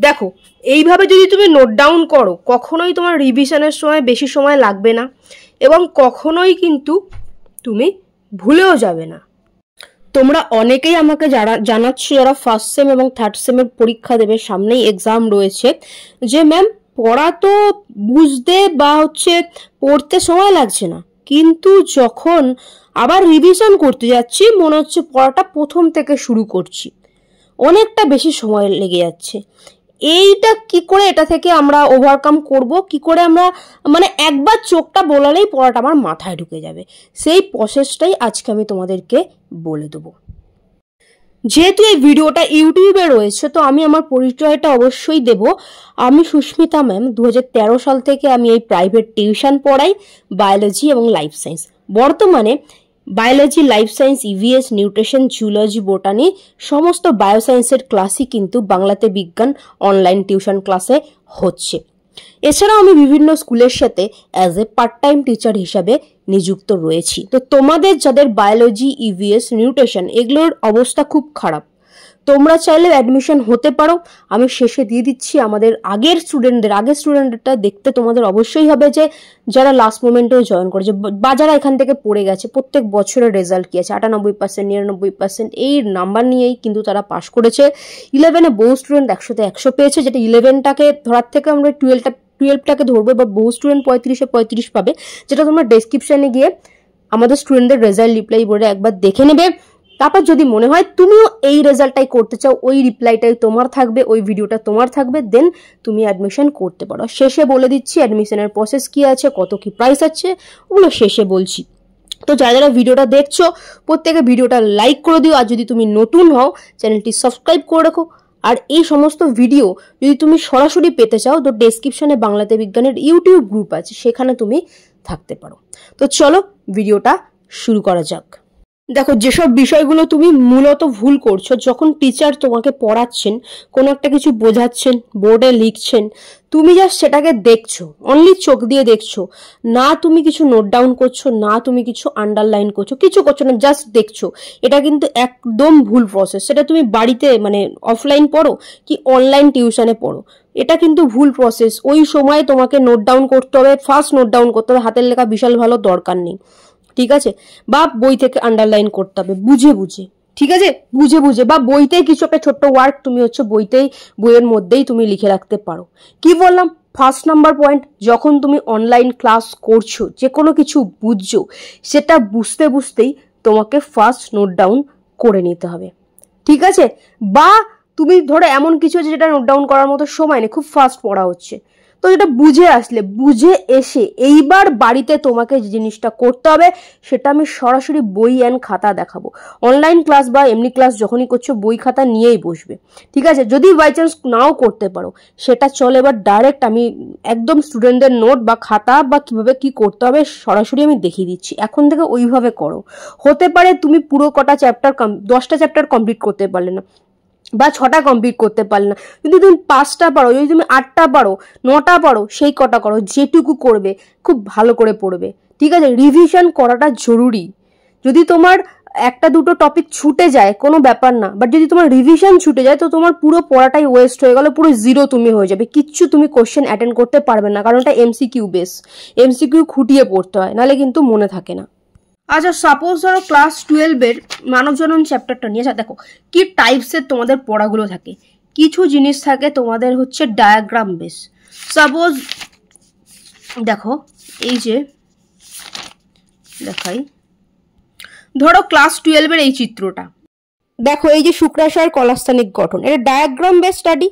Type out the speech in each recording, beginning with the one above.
দেখো এইভাবে যদি তুমি নোট ডাউন করো কখনোই তোমার রিভিশনের সময় বেশি সময় লাগবে না এবং কখনোই কিন্তু তুমি ভুলেও যাবে না। তোমরা অনেকেই আমাকে জানাচ্ছ যারা ফার্স্ট সেম এবং থার্ড সেমের পরীক্ষা দেবে, সামনেই এক্সাম রয়েছে, যে ম্যাম পড়া তো বুঝতে বা পড়তে সময় লাগছে না, কিন্তু যখন আবার রিভিশন করতে যাচ্ছি মনে হচ্ছে পড়াটা প্রথম থেকে শুরু করছি, অনেকটা বেশি সময় লেগে যাচ্ছে। এইটা কি করে এটা থেকে আমরা ওভারকাম করব, কি করে আমরা মানে একবার চোখটা বোলালেই পড়াটা আমার মাথায় ঢুকে যাবে, সেই প্রসেসটাই আজকে আমি তোমাদেরকে বলে দেবো। যেহেতু এই ভিডিওটা ইউটিউবে রয়েছে তো আমি আমার পরিচয়টা অবশ্যই দেব। আমি সুস্মিতা ম্যাম, 2013 সাল থেকে আমি এই প্রাইভেট টিউশন পড়াই বায়োলজি এবং লাইফ সায়েন্স। বর্তমানে biology, life science, EVS, nutrition, zoology, botany সমস্ত বায়োসায়েন্সের ক্লাসই কিন্তু বাংলাতে বিজ্ঞান অনলাইন টিউশন ক্লাসে হচ্ছে। এছাড়াও আমি বিভিন্ন স্কুলের সাথে as a part time teacher হিসাবে নিযুক্ত রয়েছি। তো তোমাদের যাদের বায়োলজি, ইভিএস, নিউট্রিশন এগুলোর অবস্থা খুব খারাপ, তোমরা চাইলে অ্যাডমিশন হতে পারো। আমি শেষে দিয়ে দিচ্ছি আমাদের আগের স্টুডেন্টটা দেখতে তোমাদের অবশ্যই হবে যে যারা লাস্ট মোমেন্টেও জয়েন করেছে বা যারা এখান থেকে পড়ে গেছে, প্রত্যেক বছরের রেজাল্ট কি আছে 98%, 99% এই নাম্বার নিয়েই কিন্তু তারা পাশ করেছে। 11-এ বহু স্টুডেন্ট 100-তে 100 পেয়েছে, যেটা 11টাকে ধরার থেকে আমরা 12টাকে ধরবো, বা বহু স্টুডেন্ট 35-এ 35 পাবে, যেটা তোমরা ডেসক্রিপশনে গিয়ে আমাদের স্টুডেন্টদের রেজাল্ট রিপ্লাই বোর্ডে একবার দেখে নেবে। তারপর যদি মনে হয় তুমিও এই রেজাল্টটাই করতে চাও, ওই রিপ্লাইটাই তোমার থাকবে, ওই ভিডিওটা তোমার থাকবে, দেন তুমি অ্যাডমিশন করতে পারো। শেষে বলে দিচ্ছি অ্যাডমিশনের প্রসেস কি আছে, কত কি প্রাইস আছে, ওগুলো শেষে বলছি। তো যারা যারা ভিডিওটা দেখছো প্রত্যেকে ভিডিওটা লাইক করে দিও, আর যদি তুমি নতুন হও চ্যানেলটি সাবস্ক্রাইব করে রাখো। আর এই সমস্ত ভিডিও যদি তুমি সরাসরি পেতে চাও তো ডেসক্রিপশনে বাংলাতে বিজ্ঞানের ইউটিউব গ্রুপ আছে, সেখানে তুমি থাকতে পারো। তো চলো ভিডিওটা শুরু করা যাক। দেখো, যেসব বিষয়গুলো তুমি মূলত ভুল করছো, যখন টিচার তোমাকে পড়াচ্ছেন, কোনো একটা কিছু বোঝাচ্ছেন, বোর্ডে লিখছেন, তুমি জাস্ট সেটাকে দেখছো, অনলি চোখ দিয়ে দেখছো, না তুমি কিছু নোট ডাউন করছো, না তুমি কিছু আন্ডারলাইন করছো, কিছু করছো না, জাস্ট দেখছো, এটা কিন্তু একদম ভুল প্রসেস। সেটা তুমি বাড়িতে মানে অফলাইন পড়ো কি অনলাইন টিউশনে পড়ো, এটা কিন্তু ভুল প্রসেস। ওই সময় তোমাকে নোট ডাউন করতে হবে, ফার্স্ট নোট ডাউন করতে হবে, হাতের লেখা বিশাল ভালো দরকার নেই, ঠিক আছে? বা বই থেকে আন্ডারলাইন করতে হবে বুঝে বুঝে, ঠিক আছে? বুঝে বুঝে, বা বইতে কিছু একটা ছোট্ট ওয়ার্ড তুমি বইয়ের মধ্যেই তুমি লিখে রাখতে পারো। কি বললাম? ফার্স্ট নাম্বার পয়েন্ট, যখন তুমি অনলাইন ক্লাস করছো, যে কোনো কিছু বুঝছো, সেটা বুঝতে বুঝতেই তোমাকে ফার্স্ট নোট ডাউন করে নিতে হবে, ঠিক আছে? বা তুমি ধরো এমন কিছু আছে যেটা নোট ডাউন করার মতো সময় নেই, খুব ফাস্ট পড়া হচ্ছে, তো যেটা বুঝে এসে এইবার বাড়িতে তোমাকে যে জিনিসটা করতে হবে সেটা আমি সরাসরি বই অ্যান্ড খাতা দেখাবো। অনলাইন ক্লাস বা এমনি ক্লাস যখনই করছো বই খাতা নিয়েই বসবে, ঠিক আছে? যদি বাই চান্স নাও করতে পারো সেটা চলে, এবার ডাইরেক্ট আমি একদম স্টুডেন্টদের নোট বা খাতা বা কিভাবে কি করতে হবে সরাসরি আমি দেখিয়ে দিচ্ছি, এখন থেকে ওইভাবে করো। হতে পারে তুমি পুরো কটা চ্যাপ্টার 10টা চ্যাপ্টার কমপ্লিট করতে পারলে না, বা 6টা কমপ্লিট করতে পারলে না, যদি তুমি 5টা পারো, যদি তুমি 8টা পারো, 9টা পারো, সেই কটা করো, যেটুকু করবে খুব ভালো করে পড়বে, ঠিক আছে? রিভিশন করাটা জরুরি। যদি তোমার একটা দুটো টপিক ছুটে যায় কোনো ব্যাপার না, বাট যদি তোমার রিভিশন ছুটে যায় তো তোমার পুরো পড়াটাই ওয়েস্ট হয়ে গেল, পুরো জিরো তুমি হয়ে যাবে, কিচ্ছু তুমি কোশ্চেন অ্যাটেন্ড করতে পারবে না, কারণ এটা এমসিকিউ বেস, এমসিকিউ খুঁটিয়ে পড়তে হয়, নাহলে কিন্তু মনে থাকে না। আচ্ছা, সাপোজ ধরো ক্লাস 12-এর মানবজনন চ্যাপ্টারটা নিয়ে, দেখো কি টাইপসের তোমাদের পড়াগুলো থাকে। কিছু জিনিস থাকে তোমাদের ডায়াগ্রাম বেস। সাপোজ দেখো, এই যে দেখাই, ধরো ক্লাস 12-এর এই চিত্রটা দেখো, এই যে শুক্রাশয়ের কলাস্থানিক গঠন, এটা ডায়াগ্রাম বেস স্টাডি,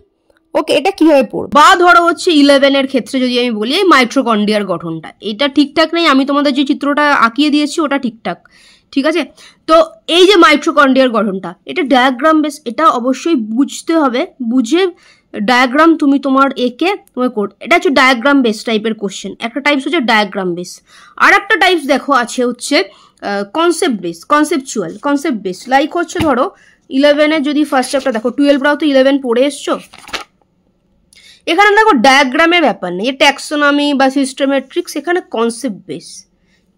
ওকে? এটা কিভাবে পড়বো? বা ধরো 11-এর ক্ষেত্রে যদি আমি বলি এই মাইট্রোকন্ড্রিয়ার গঠনটা, এটা ঠিকঠাক নেই, আমি তোমাদের যে চিত্রটা আঁকিয়ে দিয়েছি ওটা ঠিকঠাক, ঠিক আছে? তো এই যে মাইট্রোকন্ড্রিয়ার গঠনটা, এটা ডায়াগ্রাম বেস, এটা অবশ্যই বুঝতে হবে, বুঝে ডায়াগ্রাম তুমি তোমার একে তোমার কোড, এটা ডায়াগ্রাম বেস টাইপের কোশ্চেন। একটা টাইপস ডায়াগ্রাম বেস, আর একটা টাইপস দেখো আছে concept base, concept base, like ধরো 11-এর যদি ফার্স্ট চ্যাপ্টার দেখো, 12রাও তো 11 পড়ে এসছো, এখানে দেখো ডায়াগ্রামের ব্যাপার নেই, ট্যাক্সোনমি বা সিস্টেমেট্রিক্স, এখানে কনসেপ্ট বেস,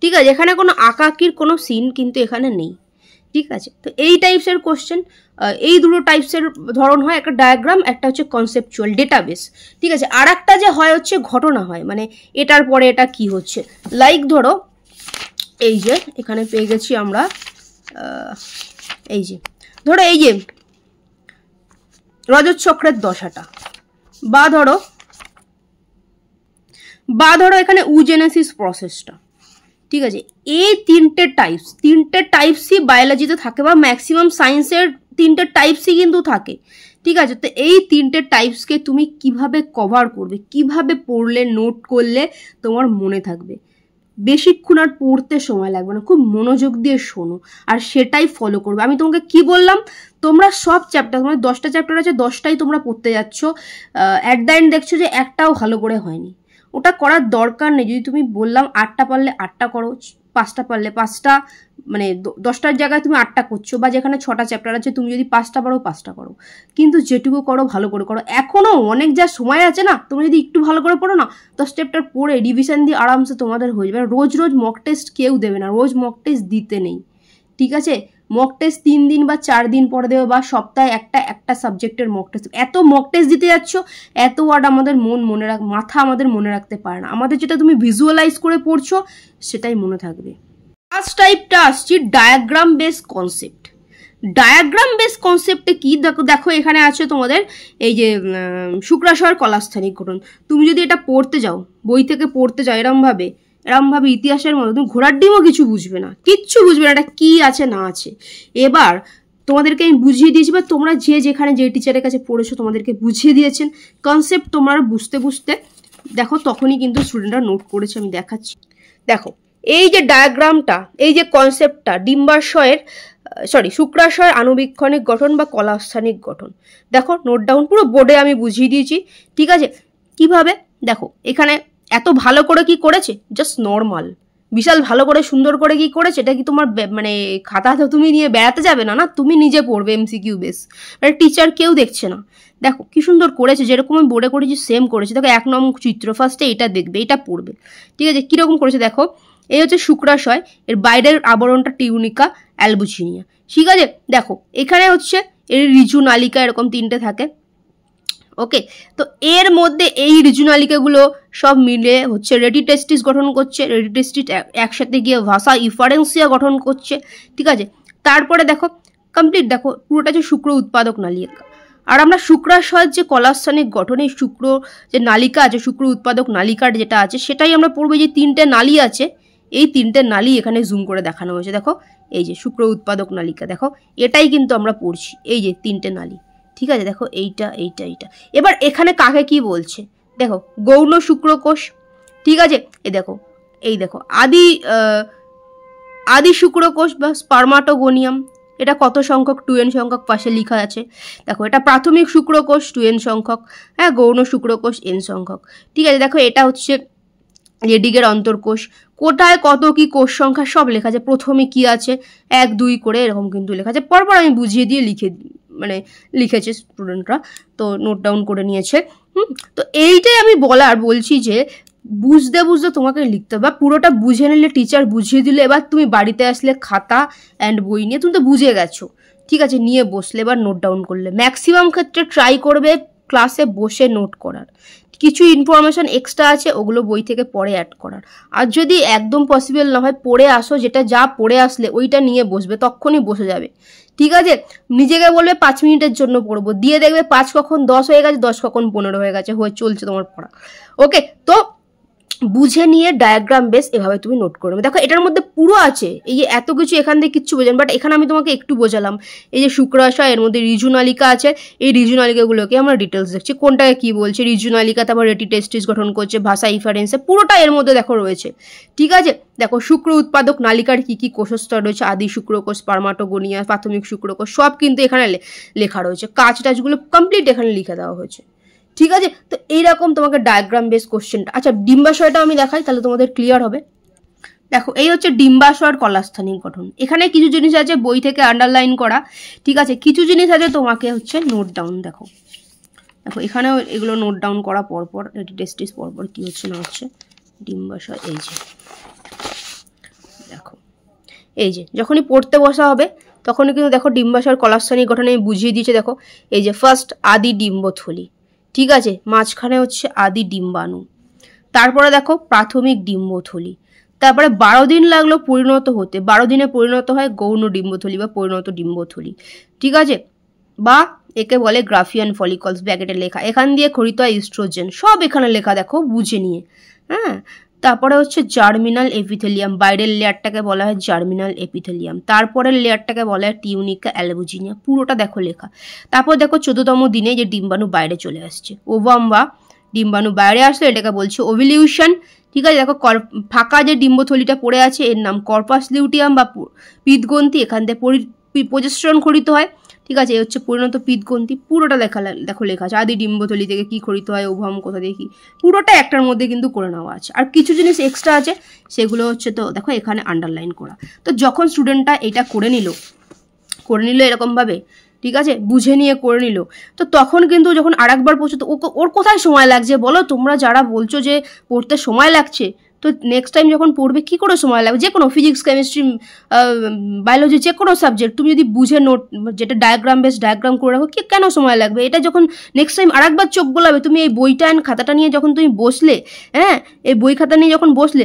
ঠিক আছে? এখানে কোনো আঁকাকির কোনো সিন কিন্তু এখানে নেই, ঠিক আছে, তো এই টাইপসের কোশ্চেন, এই দুটো টাইপসের ধরন হয়, একটা ডায়াগ্রাম, একটা হচ্ছে কনসেপচুয়াল ডেটাবেস। ঠিক আছে, আর একটা যে হয় হচ্ছে ঘটনা হয়, মানে এটার পরে এটা কি হচ্ছে। লাইক ধরো এই যে এখানে পেয়ে গেছি আমরা, এই যে ধরো এই যে রজত চক্রের দশাটা, বা ধরো এখানে উজেনেসিস প্রসেসটা। ঠিক আছে, এই তিনটে টাইপসই বায়োলজিতে থাকে, বা ম্যাক্সিমাম সায়েন্সের তিনটে টাইপসই কিন্তু থাকে। ঠিক আছে, তো এই তিনটে টাইপসকে তুমি কিভাবে কভার করবে, কিভাবে পড়লে নোট করলে তোমার মনে থাকবে, বেশিক্ষণ আর পড়তে সময় লাগবে না, খুব মনোযোগ দিয়ে শোনো আর সেটাই ফলো করবে। আমি তোমাকে কি বললাম, তোমরা সব চ্যাপ্টার, তোমার 10টা চ্যাপ্টার আছে, 10টাই তোমরা পড়তে যাচ্ছ, অ্যাট দ্য এন্ড দেখছো যে একটাও ভালো করে হয়নি। ওটা করার দরকার নেই। যদি তুমি বললাম 8টা পারলে 8টা করো, 5টা পারলে 5টা, মানে 10টার জায়গায় তুমি 8টা করছো, বা যেখানে 6টা চ্যাপ্টার আছে তুমি যদি 5টা পারো 5টা করো, কিন্তু যেটুকু করো ভালো করে করো। এখনো অনেক যা সময় আছে না, তুমি যদি একটু ভালো করে পড়ো না, 10 চ্যাপ্টার পড়ে রিভিশন দিয়ে আরামসে তোমাদের হয়ে যাবে। রোজ মক টেস্ট কেউ দেবে না, রোজ মক টেস্ট দিতে নেই। ঠিক আছে, মক টেস্ট 3 দিন বা 4 দিন পরে দেবে, বা সপ্তাহে একটা সাবজেক্টের মক টেস্ট। এত মক টেস্ট দিতে যাচ্ছ, এত ওয়ার্ড আমাদের মাথা আমাদের মনে রাখতে পারে না। আমাদের যেটা তুমি ভিজুয়ালাইজ করে পড়ছো সেটাই মনে থাকবে। ফার্স্ট টাইপটা আসছি diagram base concept. Diagram base কনসেপ্টে কি দেখো এখানে আছে তোমাদের এই যে শুক্রাশয়ের কলাস্থানিক গঠন। তুমি যদি এটা পড়তে যাও, বই থেকে পড়তে যাও এরমভাবে ইতিহাসের মতো, তুমি ঘোড়ার ডিমও কিচ্ছু বুঝবে না, এটা কি আছে না আছে। এবার তোমাদেরকে আমি বুঝিয়ে দিয়েছি, বা তোমরা যেখানে যে টিচারের কাছে পড়েছো তোমাদেরকে বুঝিয়ে দিয়েছেন কনসেপ্ট, তোমরা বুঝতে দেখো তখনই কিন্তু স্টুডেন্টরা নোট করেছে। আমি দেখাচ্ছি, দেখো এই যে ডায়াগ্রামটা, এই যে কনসেপ্টটা শুক্রাশয়ের আণুবীক্ষণিক গঠন বা কলাস্থানিক গঠন, দেখো নোট ডাউন পুরো বোর্ডে আমি বুঝিয়ে দিয়েছি। ঠিক আছে, কিভাবে দেখো এখানে এত ভালো করে কি করেছে, জাস্ট নর্মাল, বিশাল ভালো করে সুন্দর করে কি করেছে, এটা কি তোমার মানে খাতা তো তুমি নিয়ে বেড়াতে যাবে না, তুমি নিজে পড়বে এমসিকিউ বেস, মানে টিচার কেউ দেখছে না। দেখো কি সুন্দর করেছে, যেরকম আমি বোর্ডে করেছি সেম করেছে। দেখো 1 নম্বর চিত্র, ফার্স্টে এটা দেখবে, এটা পড়বে। ঠিক আছে, কিরকম করেছে দেখো, এই হচ্ছে শুক্রাশয়, এর বাইরের আবরণটা টিউনিকা অ্যালবুচিনিয়া। ঠিক আছে, দেখো এখানে হচ্ছে এর রিজু নালিকা, এরকম 3টে থাকে। ওকে, তো এর মধ্যে এই রিজু নালিকাগুলো সব মিলে হচ্ছে রেডিটেস্টিস গঠন করছে, রেডিটেস্টিস একসাথে গিয়ে ভাষা ইফারেন্সিয়া গঠন করছে। ঠিক আছে, তারপরে দেখো কমপ্লিট, দেখো পুরোটা যে শুক্র উৎপাদক নালিকা। আর আমরা শুক্রাশয়ের যে কলাস্থানিক গঠন, এই শুক্র যে নালিকা আছে, শুক্র উৎপাদক নালিকার যেটা আছে সেটাই আমরা পড়বো। যে 3টে নালী আছে, এই 3টে নালী এখানে জুম করে দেখানো হয়েছে। দেখো এই যে শুক্র উৎপাদক নালিকা, দেখো এটাই কিন্তু আমরা পড়ছি, এই যে 3টে নালী। ঠিক আছে, দেখো এইটা। এবার এখানে কাকে কি বলছে দেখো, গৌণ শুক্রকোষ। ঠিক আছে, দেখো আদি শুক্রকোষ বা স্পার্মাটোগোনিয়াম, এটা কত সংখ্যক, 2n সংখ্যক পাশে লেখা আছে। দেখো এটা প্রাথমিক শুক্রকোষ 2n সংখ্যক, হ্যাঁ, গৌণ শুক্রকোষ n সংখ্যক। ঠিক আছে, দেখো এটা হচ্ছে লেডিগের অন্তর্কোষ, কোথায় কত কি কোষ সংখ্যা সব লেখা আছে, প্রথমে কি আছে 1 2 করে এরকম কিন্তু লেখা আছে। পরপর আমি বুঝিয়ে দিয়ে লিখেছে স্টুডেন্টরা, তো নোট ডাউন করে নিয়েছে। তো এইটাই আমি বলছি যে বুঝতে তোমাকে লিখতে হবে, পুরোটা বুঝে নিলে টিচার বুঝিয়ে দিলে, এবার তুমি বাড়িতে আসলে খাতা অ্যান্ড বই নিয়ে, তুমি তো বুঝে গেছো, ঠিক আছে, নিয়ে বসলে এবার নোট ডাউন করলে। ম্যাক্সিমাম ক্ষেত্রে ট্রাই করবে ক্লাসে বসে নোট করার, কিছু ইনফরমেশন এক্সট্রা আছে ওগুলো বই থেকে পরে অ্যাড করার। আর যদি একদম পসিবল না হয় পড়ে আসো, যেটা যা পড়ে আসলে ওইটা নিয়ে বসবে, তখনই বসে যাবে। ঠিক আছে, নিজেকে বলবে 5 মিনিটের জন্য পড়বো, দিয়ে দেখবে 5 কখন 10 হয়ে গেছে, 10 কখন 15 হয়ে গেছে, চলছে তোমার পড়া। ওকে, তো বুঝে নিয়ে ডায়াগ্রাম বেস এভাবে তুমি নোট করবে। দেখো এটার মধ্যে পুরো আছে, এই যে এত কিছু এখান থেকে কিচ্ছু বোঝেন, বাট এখানে আমি তোমাকে একটু বোঝালাম। এই যে শুক্রাশয়, এর মধ্যে রিজু নালিকা আছে, এই রিজু নালিকাগুলোকে আমরা ডিটেলস দেখছি, কোনটাকে কি বলছে। রিজু নালিকা, তারপর রেডিটেস্টিস গঠন করছে, ভাষা ইফারেন্সে, পুরোটা এর মধ্যে দেখো রয়েছে। ঠিক আছে, দেখো শুক্র উৎপাদক নালিকার কি কি কোষস্তর রয়েছে, আদি শুক্রকোষ, স্পার্মাটোগোনিয়া, প্রাথমিক শুক্রকোষ, সব কিন্তু এখানে লেখা রয়েছে, কাজ টাজগুলো কমপ্লিট এখানে লিখে দেওয়া হয়েছে। ঠিক আছে, তো এইরকম তোমাকে ডায়াগ্রাম বেস কোশ্চেনটা। আচ্ছা, ডিম্বাশয়টা আমি দেখাই, তাহলে তোমাদের ক্লিয়ার হবে। দেখো এই হচ্ছে ডিম্বাশয়ের কলাস্থানিক গঠন। এখানে কিছু জিনিস আছে বই থেকে আন্ডারলাইন করা, ঠিক আছে, কিছু জিনিস আছে তোমাকে হচ্ছে নোট ডাউন। দেখো এখানেও এগুলো নোট ডাউন করা পরপর, টেস্টিস পরপর কি হচ্ছে না হচ্ছে। ডিম্বাশয়, এই যে দেখো, এই যে যখনই পড়তে বসা হবে তখনই কিন্তু দেখো ডিম্বাশয়ের কলাপসানি গঠন আমি বুঝিয়ে দিয়েছে। দেখো এই যে ফার্স্ট আদি ডিম্বথলি, ঠিক আছে, মাঝখানে হচ্ছে আদি ডিম্বাণু, তারপরে দেখো প্রাথমিক ডিম্বথলি, তারপরে 12 দিন লাগলো পরিণত হতে, 12 দিনে পরিণত হয় গৌণ ডিম্বথলি বা পরিণত ডিম্বথলি, ঠিক আছে, বা একে বলে গ্রাফিয়ান ফলিকলস, ব্র্যাকেটে লেখা, এখান দিয়ে খরিত হয় ইস্ট্রোজেন, সব এখানে লেখা, দেখো বুঝে নিয়ে। হ্যাঁ, তারপরে হচ্ছে জার্মিনাল এপিথেলিয়াম, বাইরের লেয়ারটাকে বলা হয় জার্মিনাল এপিথেলিয়াম, তারপরের লেয়ারটাকে বলা হয় টিউনিকা অ্যালবুজিনিয়া, পুরোটা দেখো লেখা। তারপর দেখো 14তম দিনে যে ডিম্বাণু বাইরে চলে আসছে, ওভাম বা ডিম্বাণু বাইরে আসলে এটাকে বলছে ওভিলিউশন, ঠিক আছে। দেখো ফাঁকা যে ডিম্বথলিটা পড়ে আছে এর নাম কর্পাস লিউটিয়াম বা পিতগ্রন্থি, এখান থেকে প্রজেস্টেরন খরিত হয়, ঠিক আছে, এই হচ্ছে পরিণত পিতগ্রন্থি, পুরোটা দেখো লেখা আছে। আদি ডিম্বথলি থেকে কি খরিত হয়, ওভাম কোথা দিয়ে কি, পুরোটা একটার মধ্যে কিন্তু করে নেওয়া আছে। আর কিছু জিনিস এক্সট্রা আছে সেগুলো হচ্ছে তো দেখো এখানে আন্ডারলাইন করা। তো যখন স্টুডেন্টটা এটা করে নিল এরকমভাবে, ঠিক আছে, বুঝে নিয়ে করে নিল, তো তখন কিন্তু যখন আরেকবার পড়ছো তো ওর কোথায় সময় লাগছে বলো? তোমরা যারা বলছো যে পড়তে সময় লাগছে, তো নেক্সট টাইম যখন পড়বে কী করে সময় লাগবে? যে কোনো ফিজিক্স, কেমিস্ট্রি, বায়োলজি, যে কোনো সাবজেক্ট তুমি যদি বুঝে নোট, যেটা ডায়াগ্রাম করে রাখো, কেন সময় লাগবে? এটা যখন নেক্সট টাইম আরেকবার চোখ গোলাবে, তুমি এই বইটা অ্যান্ড খাতাটা নিয়ে যখন তুমি বসলে, হ্যাঁ, এই বই খাতা নিয়ে যখন বসলে,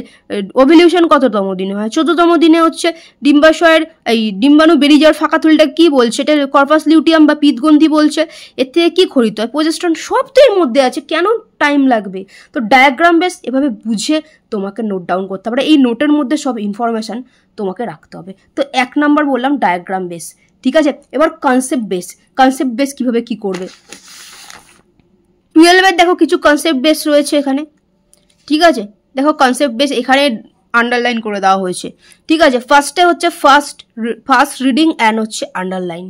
ওভিলিউশন কততম দিনে হয়? 14তম দিনে হচ্ছে ডিম্বাশয়ের এই ডিম্বাণু বেরিয়ে যাওয়ার ফাঁকা থলিটা কী বলছে? এটা কর্পাস লিউটিয়াম বা পিতগ্রন্থি বলছে। এর থেকে কী খরিত হয়? প্রজেস্টেরন, সব তো এর মধ্যে আছে, কেন টাইম লাগবে? তো ডায়াগ্রাম বেস এভাবে বুঝে তোমাকে নোট ডাউন করতে হবে, এই নোটের মধ্যে সব ইনফরমেশান তোমাকে রাখতে হবে। তো 1 নাম্বার বললাম ডায়াগ্রাম বেস, ঠিক আছে। এবার কনসেপ্ট বেস কীভাবে কী করবে? 12-এর দেখো কিছু কনসেপ্ট বেস রয়েছে এখানে, ঠিক আছে, দেখো কনসেপ্ট বেস এখানে আন্ডারলাইন করে দেওয়া হয়েছে, ঠিক আছে। ফার্স্টে হচ্ছে ফার্স্ট রিডিং অ্যান্ড হচ্ছে আন্ডারলাইন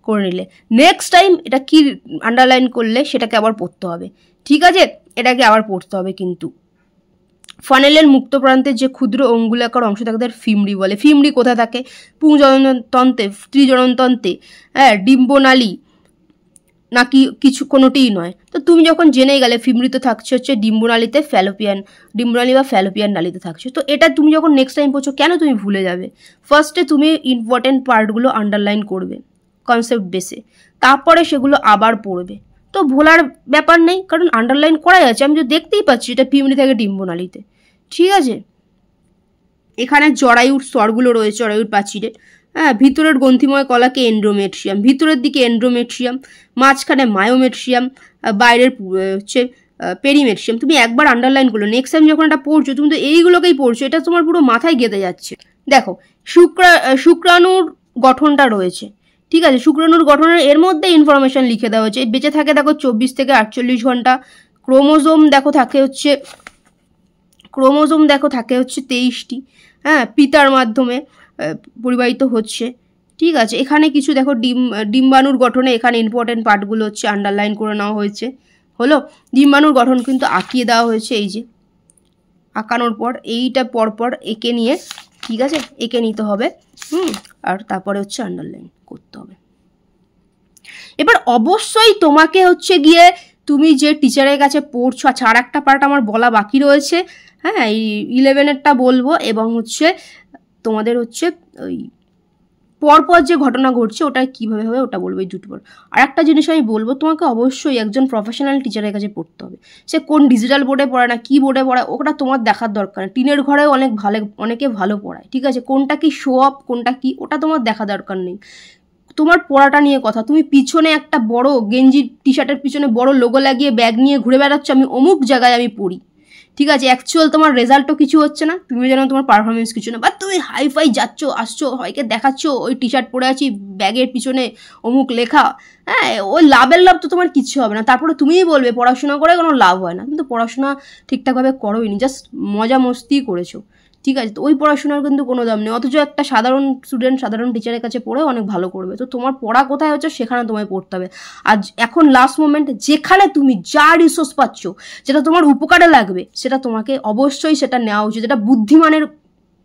করে নিলে, নেক্সট টাইম এটা কি আন্ডারলাইন করলে সেটাকে আবার পড়তে হবে, ঠিক আছে, এটাকে আবার পড়তে হবে। কিন্তু ফানেলের মুক্ত প্রান্তে যে ক্ষুদ্র অঙ্গুলাকার অংশ থাকে তাদের ফিমরি বলে। ফিমরি কোথায় থাকে? পুংজননতন্ত্রে, স্ত্রীজননতন্ত্রে, হ্যাঁ, ডিম্বনালী, নাকি কিছু কোনোটিই নয়। তো তুমি যখন জেনে গেলে ফিমরিতে থাকছে হচ্ছে ডিম্বনালী বা ফ্যালোপিয়ান নালীতে থাকছে, তো এটা তুমি যখন নেক্সট টাইম পড়ছো কেন তুমি ভুলে যাবে? ফার্স্টে তুমি ইম্পর্টেন্ট পার্টগুলো আন্ডারলাইন করবে কনসেপ্ট বেসে, তারপরে সেগুলো আবার পড়বে, তো ভোলার ব্যাপার নেই, কারণ আন্ডারলাইন করাই আছে, আমি তো দেখতেই পাচ্ছি এটা ফিমরি থেকে ডিম্বনালীতে, ঠিক আছে। এখানে জরায়ুর স্তরগুলো রয়েছে, জরায়ুর প্রাচীরে, হ্যাঁ, ভিতরের গ্রন্থিময় কলাকে এন্ড্রোমেট্রিয়াম, ভিতরের দিকে এন্ড্রোমেট্রিয়াম, মাঝখানে মায়োমেট্রিয়াম, বাইরের হচ্ছে পেরিমেট্রিয়াম। তুমি একবার আন্ডারলাইন করলো, নেক্সট টাইম যখন এটা পড়ছো তুমি তো এইগুলোকেই পড়ছো, এটা তোমার পুরো মাথায় গেঁথে যাচ্ছে। দেখো শুক্রাণুর গঠনটা রয়েছে, ঠিক আছে, শুক্রাণুর গঠনের এর মধ্যে ইনফরমেশন লিখে দেওয়া হয়েছে। বেঁচে থাকে দেখো 24 থেকে 48 ঘন্টা। ক্রোমোজোম দেখো থাকে হচ্ছে 23টি, হ্যাঁ, পিতার মাধ্যমে পরিবাহিত হচ্ছে, ঠিক আছে। এখানে কিছু দেখো ডিম্বাণুর গঠনে এখানে ইম্পর্টেন্ট পার্টগুলো হচ্ছে আন্ডারলাইন করে নেওয়া হয়েছে। হলো, ডিম্বাণুর গঠন কিন্তু আঁকিয়ে দেওয়া হয়েছে, এই যে আঁকানোর পর এইটা পরপর এঁকে নিয়ে, ঠিক আছে, এঁকে নিতে হবে, আর তারপরে হচ্ছে আন্ডারলাইন করতে হবে। এবার অবশ্যই তোমাকে হচ্ছে গিয়ে তুমি যে টিচারের কাছে পড়ছো, আচ্ছা আর একটা পার্ট আমার বলা বাকি রয়েছে, হ্যাঁ, এই 11-এরটা বলবো, এবং হচ্ছে তোমাদের হচ্ছে ওই পরপর যে ঘটনা ঘটছে ওটা কীভাবে হবে ওটা বলবো, এই দুটো পর। আর একটা জিনিস আমি বলবো, তোমাকে অবশ্যই একজন প্রফেশনাল টিচারের কাছে পড়তে হবে। সে কোন ডিজিটাল বোর্ডে পড়ায় না কি বোর্ডে পড়ায় ওটা তোমার দেখার দরকার নেই। টিনের ঘরেও অনেকে ভালো পড়ায়, ঠিক আছে, কোনটা কি শো অফ কোনটা কি ওটা তোমার দেখা দরকার নেই। তোমার পড়াটা নিয়ে কথা। তুমি পিছনে একটা বড় গেঞ্জি টি শার্টের পিছনে বড় লোগো লাগিয়ে ব্যাগ নিয়ে ঘুরে বেড়াচ্ছ, আমি অমুক জায়গায় আমি পড়ি, ঠিক আছে, অ্যাকচুয়াল তোমার রেজাল্টও কিছু হচ্ছে না, তুমি জানো তোমার পারফরমেন্স কিছু না, বা তুমি হাইফাই যাচ্ছ আসছো, হয়কে দেখাচ্ছ ওই টি শার্ট পরে আছি, ব্যাগের পিছনে অমুক লেখা, হ্যাঁ, ওই লাভের লাভ তো তোমার কিচ্ছু হবে না। তারপরে তুমিই বলবে পড়াশোনা করে কোনো লাভ হয় না, কিন্তু পড়াশোনা ঠিকঠাকভাবে করোইনি, জাস্ট মজা মস্তিই করেছো, ঠিক আছে। তো ওই পড়াশোনার কিন্তু কোনো দাম নেই, অথচ একটা সাধারণ স্টুডেন্ট সাধারণ টিচারের কাছে পড়ে অনেক ভালো করবে। তো তোমার পড়া কোথায় হচ্ছে সেখানে তোমায় পড়তে হবে। আর এখন লাস্ট মোমেন্ট যেখানে তুমি যা রিসোর্স পাচ্ছ যেটা তোমার উপকারে লাগবে সেটা তোমাকে অবশ্যই সেটা নেওয়া উচিত, যেটা বুদ্ধিমানের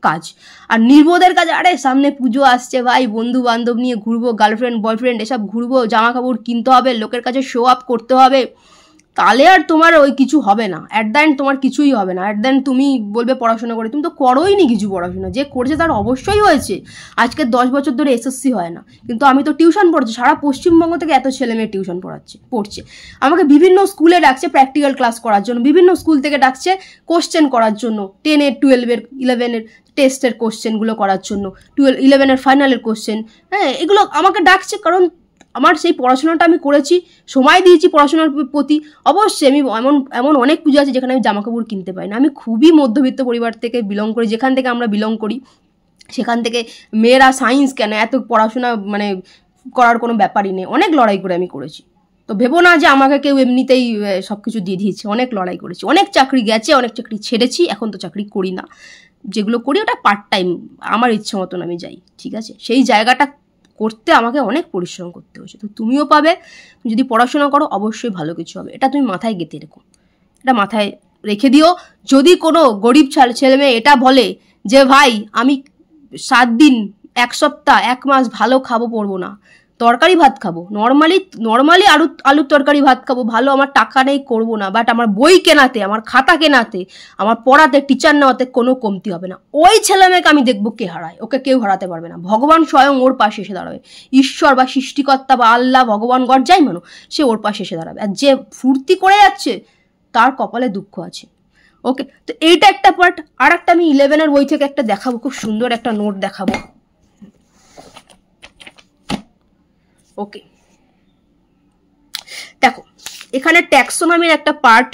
কাজ। আর নির্বোধের কাজ, আরে সামনে পুজো আসছে ভাই, বন্ধু বান্ধব নিয়ে ঘুরবো, গার্লফ্রেন্ড বয়ফ্রেন্ড এসব ঘুরবো, জামা কাপড় কিনতে হবে, লোকের কাছে শো আপ করতে হবে, তাহলে আর তোমার ওই কিছু হবে না, অ্যাট দ্য এন্ড তোমার কিছুই হবে না। অ্যাট দ্য এন্ড তুমি বলবে পড়াশোনা করে, তুমি তো করোই নি কিছু পড়াশোনা। যে করেছে তার অবশ্যই হয়েছে। আজকে 10 বছর ধরে এসএসসি হয় না, কিন্তু আমি তো টিউশন পড়ছি, সারা পশ্চিমবঙ্গ থেকে এত ছেলে মেয়ে টিউশন পড়ছে। আমাকে বিভিন্ন স্কুলে ডাকছে প্র্যাকটিক্যাল ক্লাস করার জন্য, বিভিন্ন স্কুল থেকে ডাকছে কোশ্চেন করার জন্য, 10-এর 12-এর 11-এর টেস্টের কোশ্চেনগুলো করার জন্য, 11-এর ফাইনালের কোশ্চেন। হ্যাঁ, এগুলো আমাকে ডাকছে, কারণ আমার সেই পড়াশোনাটা আমি করেছি, সময় দিয়েছি পড়াশোনার প্রতি। অবশ্যই আমি এমন অনেক পুজো আছে যেখানে আমি জামাকাপড় কিনতে পারি না। আমি খুবই মধ্যবিত্ত পরিবার থেকে বিলং করি, যেখান থেকে আমরা বিলং করি সেখান থেকে মেয়েরা সায়েন্স কেন, এত পড়াশোনা মানে করার কোনো ব্যাপারই নেই। অনেক লড়াই করে আমি করেছি, তো ভেবো না যে আমাকে কেউ এমনিতেই সব কিছু দিয়ে দিয়েছে। অনেক লড়াই করেছি, অনেক চাকরি গেছে, অনেক চাকরি ছেড়েছি, এখন তো চাকরি করি না। যেগুলো করি ওটা পার্ট টাইম, আমার ইচ্ছে মতন আমি যাই, ঠিক আছে। সেই জায়গাটা করতে আমাকে অনেক পরিশ্রম করতে হয়েছে। তো তুমিও পাবে, তুমি যদি পড়াশোনা করো অবশ্যই ভালো কিছু হবে, এটা তুমি মাথায় গেঁথে রেখো, এটা মাথায় রেখে দিও। যদি কোনো গরিব ছেলে মেয়ে এটা বলে যে ভাই আমি 7 দিন, 1 সপ্তাহ, 1 মাস ভালো খাবো পড়বো না, তরকারি ভাত খাবো, নর্মালি আলুর তরকারি ভাত খাবো, ভালো আমার টাকা নেই করবো না, বাট আমার বই কেনাতে, আমার খাতা কেনাতে, আমার পড়াতে, টিচার নেওয়াতে কোনো কমতি হবে না, ওই ছেলে মেয়েকে আমি দেখবো কে হারায়। ওকে কেউ হারাতে পারবে না, ভগবান স্বয়ং ওর পাশে এসে দাঁড়াবে। ঈশ্বর বা সৃষ্টিকর্তা বা আল্লাহ, ভগবান, গড যাই মানো, সে ওর পাশে এসে দাঁড়াবে। আর যে ফুর্তি করে যাচ্ছে তার কপালে দুঃখ আছে। ওকে, তো এইটা একটা পার্ট। আর একটা আমি 11-এর বই থেকে একটা দেখাবো, খুব সুন্দর একটা নোট দেখাবো। ওকে, দেখো এখানে ট্যাক্সোনমির একটা পার্ট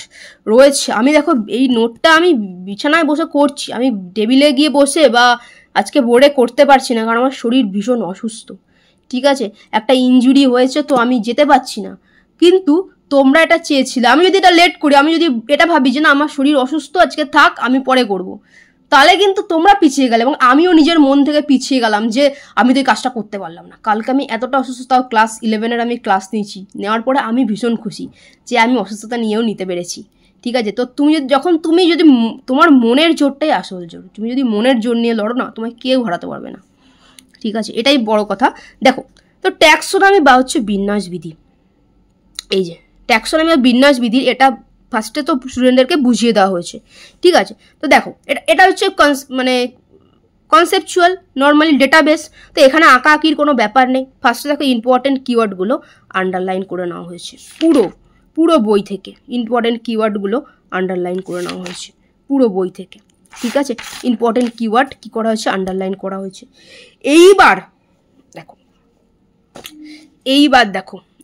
রয়েছে। আমি দেখো এই নোটটা আমি বিছানায় বসে করছি, আমি টেবিলে গিয়ে বসে বা আজকে বোর্ডে করতে পারছি না, কারণ আমার শরীর ভীষণ অসুস্থ, ঠিক আছে। একটা ইনজুরি হয়েছে, তো আমি যেতে পারছি না। কিন্তু তোমরা এটা চেয়েছিলে, আমি যদি এটা লেট করি, আমি যদি এটা ভাবি যে না আমার শরীর অসুস্থ, আজকে থাক আমি পরে করব, তাহলে কিন্তু তোমরা পিছিয়ে গেলে, এবং আমিও নিজের মন থেকে পিছিয়ে গেলাম যে আমি তো এই কাজটা করতে পারলাম না। কালকে আমি এতটা অসুস্থ, তাও ক্লাস 11-এর আমি ক্লাস নিয়েছি, নেওয়ার পরে আমি ভীষণ খুশি যে আমি অসুস্থতা নিয়েও নিতে পেরেছি, ঠিক আছে। তো তুমি যদি তোমার মনের জোরটাই আসল জোর, তুমি যদি মনের জোর নিয়ে লড়ো না, তোমায় কেউ হারাতে পারবে না, ঠিক আছে। এটাই বড় কথা। দেখো, তো ট্যাক্সোনমি বা হচ্ছে বিন্যাস বিধি, এই যে ট্যাক্সোনমি বা বিন্যাস বিধি, এটা ফার্স্টে তো স্টুডেন্টদেরকে বুঝিয়ে দেওয়া হয়েছে, ঠিক আছে। তো দেখো এটা হচ্ছে মানে কনসেপচুয়াল নর্মালি ডেটাবেস। তো এখানে আঁকা আঁকির কোনো ব্যাপার নেই। ফার্স্টে দেখো ইম্পর্টেন্ট কিওয়ার্ডগুলো আন্ডারলাইন করে নেওয়া হয়েছে, পুরো বই থেকে ইম্পর্টেন্ট কিওয়ার্ডগুলো আন্ডারলাইন করে নেওয়া হয়েছে পুরো বই থেকে, ঠিক আছে। ইম্পর্টেন্ট কিওয়ার্ড কী করা হয়েছে, আন্ডারলাইন করা হয়েছে। এইবার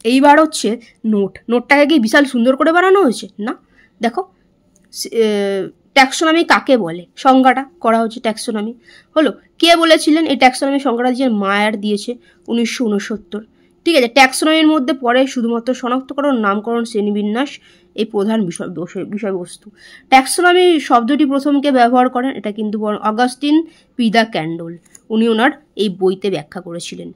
এইবার হচ্ছে নোটটাকে কি বিশাল সুন্দর করে বানানো হয়েছে না? দেখো ট্যাক্সোনমি কাকে বলে, সংজ্ঞাটা করা হচ্ছে। ট্যাক্সোনমি হলো, কে বলেছিলেন এই ট্যাক্সোনমি সংজ্ঞাটা যে মায়ার দিয়েছে 1969, ঠিক আছে। ট্যাক্সোনমির মধ্যে পড়ে শুধুমাত্র শনাক্তকরণ, নামকরণ, শ্রেণীবিন্যাস এই প্রধান বিষয়বস্তু। ট্যাক্সোনমি শব্দটি প্রথমকে ব্যবহার করেন, এটা কিন্তু অগাস্টিন পি দ্য ক্যান্ডল, উনি ওনার এই বইতে ব্যাখ্যা করেছিলেন,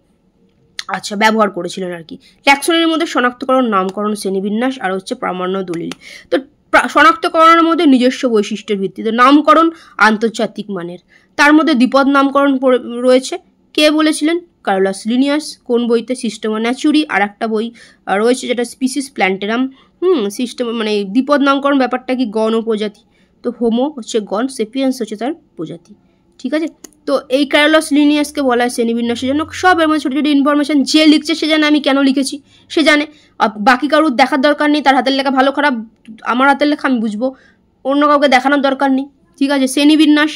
আচ্ছা ব্যবহার করেছিলেন আর কি। ট্যাক্সোনমির মধ্যে শনাক্তকরণ, নামকরণ, শ্রেণীবিন্যাস আর হচ্ছে প্রামাণ্য দলিল। তো শনাক্তকরণের মধ্যে নিজস্ব বৈশিষ্ট্যের ভিত্তিতে, নামকরণ আন্তর্জাতিক মানের, তার মধ্যে দ্বিপদ নামকরণ রয়েছে। কে বলেছিলেন? কার্লাস লিনিয়াস। কোন বইতে? সিস্টেমা ন্যাচুরি। আর একটা বই রয়েছে যেটা স্পিসিস প্ল্যান্টেরাম। সিস্টেম মানে দ্বিপদ নামকরণ ব্যাপারটা কি, গণ ও প্রজাতি। তো হোমো হচ্ছে গণ, সেপিয়েন্স হচ্ছে তার প্রজাতি, ঠিক আছে। তো এই কার্লাস লিনিয়াসকে বলা হয় শ্রেণীবিন্যাসের জন্য। সব এর মধ্যে ছোটো ছোটো ইনফরমেশন, যে লিখছে সে জানে আমি কেন লিখেছি, সে জানে। বাকি কারোর দেখার দরকার নেই, তার হাতের লেখা ভালো খারাপ আমার হাতের লেখা আমি বুঝবো, অন্য কাউকে দেখানোর দরকার নেই, ঠিক আছে। শ্রেণীবিন্যাস,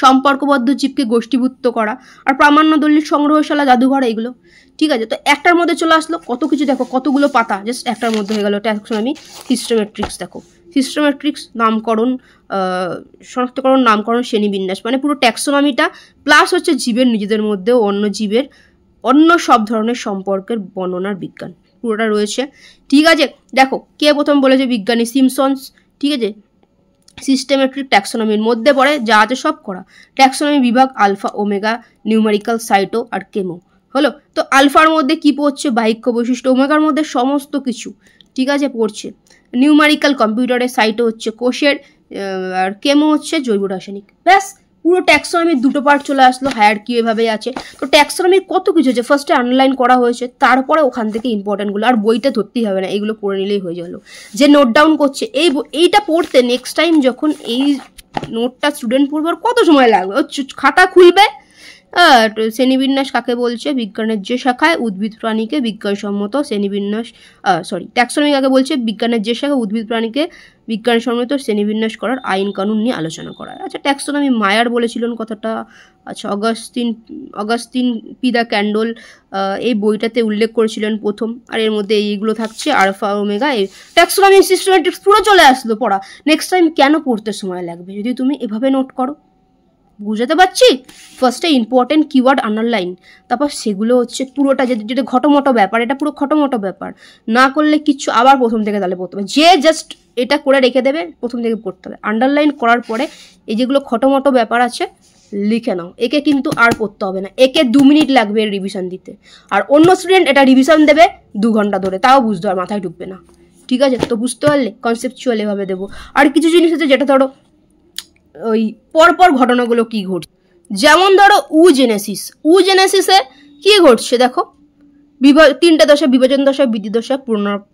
সম্পর্কবদ্ধ জীবকে গোষ্ঠীভুক্ত করা, আর প্রামাণ্য দলিল, সংগ্রহশালা, জাদুঘর, এইগুলো, ঠিক আছে। তো একটার মধ্যে চলে আসলো, কত কিছু দেখো, কতগুলো পাতা জাস্ট একটার মধ্যে হয়ে গেল। ট্যাক্সোনমি সিস্টেমেট্রিক্স, দেখো সিস্টেমেট্রিক্স, নামকরণ, শনাক্তকরণ, নামকরণ, শ্রেণীবিন্যাস, মানে পুরো ট্যাক্সোনমিটা, প্লাস হচ্ছে জীবের নিজেদের মধ্যেও অন্য জীবের অন্য সব ধরনের সম্পর্কের বর্ণনার বিজ্ঞান পুরোটা রয়েছে, ঠিক আছে। দেখো কে প্রথম বলেছে? বিজ্ঞানী সিমসন্স, ঠিক আছে। সিস্টেমেট্রিক ট্যাক্সোনমির মধ্যে পড়ে যা আছে সব করা। ট্যাক্সোনমি বিভাগ আলফা, ওমেগা, নিউমেরিক্যাল, সাইটো আর কেমো হলো। তো আলফার মধ্যে কি পড়ছে? বাহ্যিক বৈশিষ্ট্য। ওমেগার মধ্যে সমস্ত কিছু, ঠিক আছে, পড়ছে। নিউমেরিক্যাল কম্পিউটারে, সাইটো হচ্ছে কোষের, আর কেমো হচ্ছে জৈব রাসায়নিক। ব্যাস পুরো ট্যাক্সোনমির দুটো পার্ট চলে আসলো, হায়ারার্কি এভাবেই আছে। তো ট্যাক্সোনমির কত কিছু আছে, ফার্স্টে আন্ডারলাইন করা হয়েছে, তারপরে ওখান থেকে ইম্পর্টেন্টগুলো, আর বইটা ধরতেই হবে না, এগুলো পড়ে নিলেই হয়ে গেল। যে নোট ডাউন করছে এইটা পড়তে নেক্সট টাইম যখন এই নোটটা স্টুডেন্ট পড়বে কত সময় লাগবে, খাতা খুলবে, শ্রেণীবিন্যাস কাকে বলছে, বিজ্ঞানের যে শাখায় উদ্ভিদ প্রাণীকে বিজ্ঞানসম্মত শ্রেণীবিন্যাস, ট্যাক্সোনমি কাকে বলছে, বিজ্ঞানের যে শাখায় উদ্ভিদ প্রাণীকে বিজ্ঞানসম্মত শ্রেণীবিন্যাস করার আইন কানুন নিয়ে আলোচনা করা। আচ্ছা, ট্যাক্সোনমি মায়ার বলেছিলেন কথাটা। আচ্ছা, অগাস্তিন পি দ্য ক্যান্ডল এই বইটাতে উল্লেখ করেছিলেন প্রথম। আর এর মধ্যে এইগুলো থাকছে, আলফা ওমেগা, এই ট্যাক্সোনমি সিস্টেমেটিক্স পুরো চলে আসলো পড়া। নেক্সট টাইম কেন পড়তে সময় লাগবে যদি তুমি এভাবে নোট করো? বুঝতে পারছি? ফার্স্টে ইম্পর্টেন্ট কিওয়ার্ড আন্ডারলাইন, তারপর সেগুলো হচ্ছে পুরোটা যেটা ঘটমটো ব্যাপার, এটা পুরো খটোমটো ব্যাপার না করলে কিচ্ছু আবার প্রথম থেকে তাহলে পড়তে হবে। যে জাস্ট এটা করে রেখে দেবে প্রথম থেকে পড়তে হবে। আন্ডারলাইন করার পরে এই যেগুলো খটোমটো ব্যাপার আছে লিখে নাও, একে কিন্তু আর পড়তে হবে না, একে 2 মিনিট লাগবে রিভিশন দিতে। আর অন্য স্টুডেন্ট এটা রিভিশন দেবে 2 ঘন্টা ধরে, তাও বুঝতে হবে, মাথায় ঢুকবে না। ঠিক আছে? তো বুঝতে পারলে কনসেপচুয়াল এভাবে দেবো। আর কিছু জিনিস আছে যেটা ধরো ওই পরপর ঘটনাগুলো কি ঘটছে, যেমন ধরো জেনেসিসে কি ঘটছে দেখো, 3টে দশা, বিভাজন দশা, বৃদ্ধি দশা,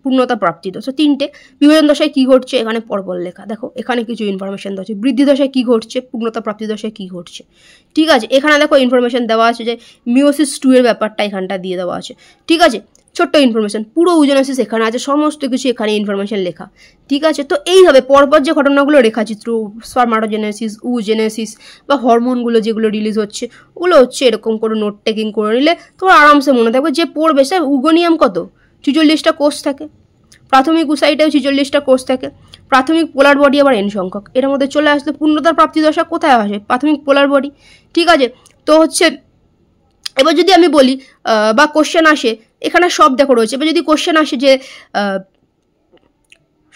পূর্ণতা প্রাপ্তি দশা, 3টে। বিভাজন দশায় কি ঘটছে এখানে পরপর লেখা, দেখো এখানে কিছু ইনফরমেশন দেওয়া আছে। বৃদ্ধি দশায় কি ঘটছে, পূর্ণতা প্রাপ্তি দশায় কি ঘটছে। ঠিক আছে? এখানে দেখো ইনফরমেশন দেওয়া আছে যে মিওসিস 2 এর ব্যাপারটা এখানটা দিয়ে দেওয়া আছে। ঠিক আছে? ছোট্ট ইনফরমেশন, পুরো উজেনেসিস এখানে আছে, সমস্ত কিছু এখানে ইনফরমেশন লেখা। ঠিক আছে? তো এইভাবে পরপর যে ঘটনাগুলো রেখাচিত্র, স্পারমাটোজেনেসিস, উজেনেসিস বা হরমোনগুলো যেগুলো রিলিজ হচ্ছে, ওগুলো হচ্ছে এরকম করে নোট টেকিং করে নিলে তোমার আরামসে মনে থাকবে। যে পড়বে সে উগোনিয়াম কত 46টা কোষ থাকে, প্রাথমিক উসাইটাও 46টা কোষ থাকে, প্রাথমিক পোলার বডি আবার n সংখ্যক। এর মধ্যে চলে আসলে পূর্ণতার প্রাপ্তি দশা কোথায় আসে, প্রাথমিক পোলার বডি। ঠিক আছে? তো হচ্ছে এবার যদি আমি বলি বা কোশ্চেন আসে, এখানে সব দেখো রয়েছে। এবার যদি কোশ্চেন আসে যে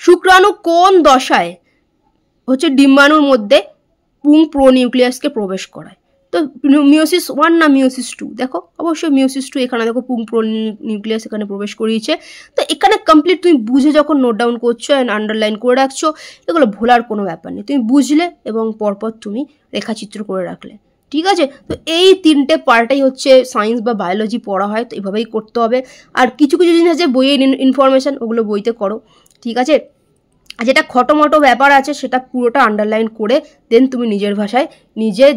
শুক্রাণু কোন দশায় হচ্ছে ডিম্বাণুর মধ্যে পুং প্রোনিউক্লিয়াসকে প্রবেশ করায়, তো মিওসিস 1 না মিওসিস 2, দেখো অবশ্যই মিওসিস 2। এখানে দেখো পুং প্রোনিউক্লিয়াস এখানে প্রবেশ করিয়েছে। তো এখানে কমপ্লিট তুমি বুঝে যখন নোট ডাউন করছো অ্যান্ড আন্ডারলাইন করে রাখছো, এগুলো ভোলার কোনো ব্যাপার নেই, তুমি বুঝলে এবং পরপর তুমি রেখাচিত্র করে রাখলে। ঠিক আছে? তো এই 3টে পার্টাই হচ্ছে সায়েন্স বা বায়োলজি পড়া হয়, তো এভাবেই করতে হবে। আর কিছু কিছু জিনিস আছে বইয়ের ইনফরমেশান, ওগুলো বইতে করো। ঠিক আছে? যেটা খটোমটো ব্যাপার আছে সেটা পুরোটা আন্ডারলাইন করে দেন তুমি নিজের ভাষায় নিজের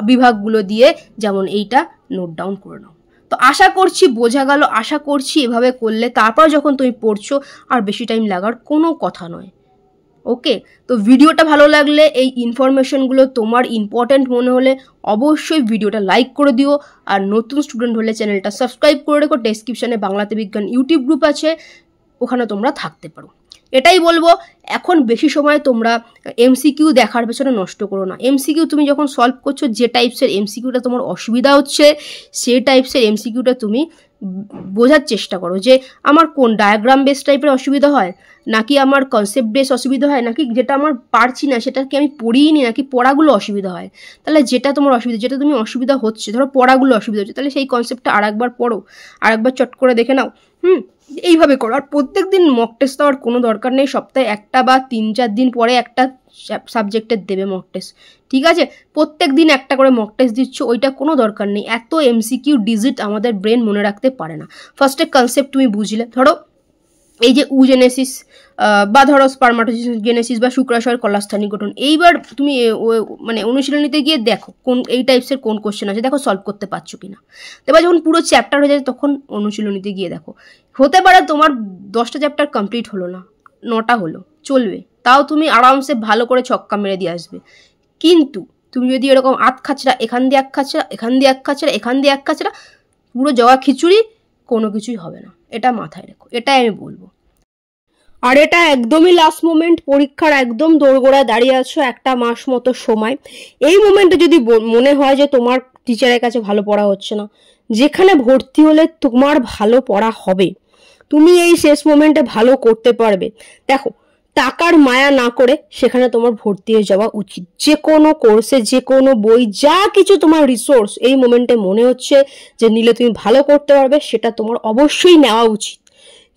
বিভাগগুলো দিয়ে যেমন এইটা নোট ডাউন করে নাও। তো আশা করছি বোঝা গেল, আশা করছি এভাবে করলে তারপর যখন তুমি পড়ছো আর বেশি টাইম লাগার কোনো কথা নয়। ওকে? তো ভিডিওটা ভালো লাগলে, এই ইনফরমেশনগুলো তোমার ইম্পর্ট্যান্ট মনে হলে অবশ্যই ভিডিওটা লাইক করে দিও। আর নতুন স্টুডেন্ট হলে চ্যানেলটা সাবস্ক্রাইব করে রেখো। ডেসক্রিপশানে বাংলাতে বিজ্ঞান ইউটিউব গ্রুপ আছে, ওখানে তোমরা থাকতে পারো। এটাই বলবো, এখন বেশি সময় তোমরা এমসিকিউ দেখার পেছনে নষ্ট করো না। এমসিকিউ তুমি যখন সলভ করছো, যে টাইপসের এমসিকিউটা তোমার অসুবিধা হচ্ছে সেই টাইপসের এমসিকিউটা তুমি বোঝার চেষ্টা করো যে আমার কোন ডায়াগ্রাম বেস টাইপের অসুবিধা হয়, নাকি আমার কনসেপ্ট বেস অসুবিধা হয়, নাকি যেটা আমার পারছি না সেটাকে আমি পড়িনি, নাকি পড়াগুলো অসুবিধা হয়। তাহলে যেটা তোমার অসুবিধা, যেটা তুমি অসুবিধা হচ্ছে, ধরো পড়াগুলো অসুবিধা হচ্ছে, তাহলে সেই কনসেপ্টটা আরেকবার পড়ো, আরেকবার চট করে দেখে নাও। এইভাবে করো। আর প্রত্যেক দিন মক টেস্ট দেওয়ার কোনো দরকার নেই, সপ্তাহে একটা বা 3-4 দিন পরে একটা সাবজেক্টের দেবে মক টেস্ট। ঠিক আছে? প্রত্যেক দিন একটা করে মক টেস্ট দিচ্ছ, ওইটা কোনো দরকার নেই। এত এমসিকিউ ডিজিট আমাদের ব্রেন মনে রাখতে পারে না। ফার্স্টে কনসেপ্ট তুমি বুঝলে, ধরো এই যে উজেনেসিস বা ধরো স্পারমাটোজেনেসিস বা শুক্রাশয়ের কলাস্থানিক গঠন, এইবার তুমি মানে অনুশীলনীতে গিয়ে দেখো কোন এই টাইপসের কোন কোশ্চেন আছে, দেখো সলভ করতে পারছো কিনা। এবার যখন পুরো চ্যাপ্টার হয়ে যায় তখন অনুশীলনীতে গিয়ে দেখো। হতে পারে তোমার 10টা চ্যাপ্টার কমপ্লিট হলো না, 9টা হলো, চলবে, তাও তুমি আরামসে ভালো করে ছক্কা মেরে দিয়ে আসবে। কিন্তু তুমি যদি এরকম আধ খাচড়া, এখান দিয়ে এক খাচড়া, এখান দিয়ে এক খাচড়া, এখান দিয়ে এক খাচড়া, পুরো জগা খিচুড়ি, কোনো কিছুই হবে না। এটা মাথায় রেখো, এটাই আমি বলবো। আর এটা একদমই লাস্ট মোমেন্ট, পরীক্ষার একদম দোরগোড়ায় দাঁড়িয়ে আছো, 1 মাস মতো সময়। এই মোমেন্টে যদি মনে হয় যে তোমার টিচারের কাছে ভালো পড়া হচ্ছে না, যেখানে ভর্তি হলে তোমার ভালো পড়া হবে, তুমি এই শেষ মোমেন্টে ভালো করতে পারবে, দেখো টাকার মায়া না করে সেখানে তোমার ভর্তি হয়ে যাওয়া উচিত। যে কোনো কোর্সে, যে কোনো বই, যা কিছু তোমার রিসোর্স এই মোমেন্টে মনে হচ্ছে যে নিলে তুমি ভালো করতে পারবে, সেটা তোমার অবশ্যই নেওয়া উচিত।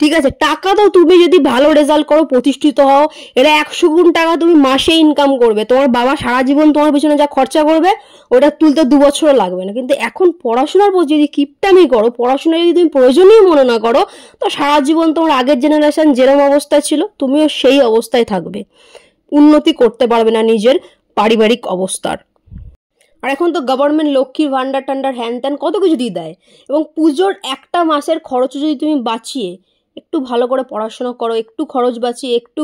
ঠিক আছে, টাকা তো তুমি যদি ভালো রেজাল্ট করো, প্রতিষ্ঠিত হও, এটা 100 গুণ টাকা তুমি মাসে ইনকাম করবে। তোমার বাবা সারা জীবন তোমার পিছনে যা খরচা করবে ওটা তুলতে 2 বছরও লাগবে না। কিন্তু এখন পড়াশোনার পর যদি কিপটামি করো, পড়াশোনা যদি তুমি প্রয়োজনীয় মনে না করো, তো সারা জীবন তোমার আগের জেনারেশন যেরকম অবস্থায় ছিল তুমিও সেই অবস্থায় থাকবে, উন্নতি করতে পারবে না নিজের পারিবারিক অবস্থার। আর এখন তো গভর্নমেন্ট লক্ষ্মীর ভান্ডার টান্ডার হ্যান ত্যান কত কিছু দিয়ে দেয়। এবং পুজোর একটা মাসের খরচও যদি তুমি বাঁচিয়ে একটু ভালো করে পড়াশোনা করো, একটু খরচ বাঁচিয়ে একটু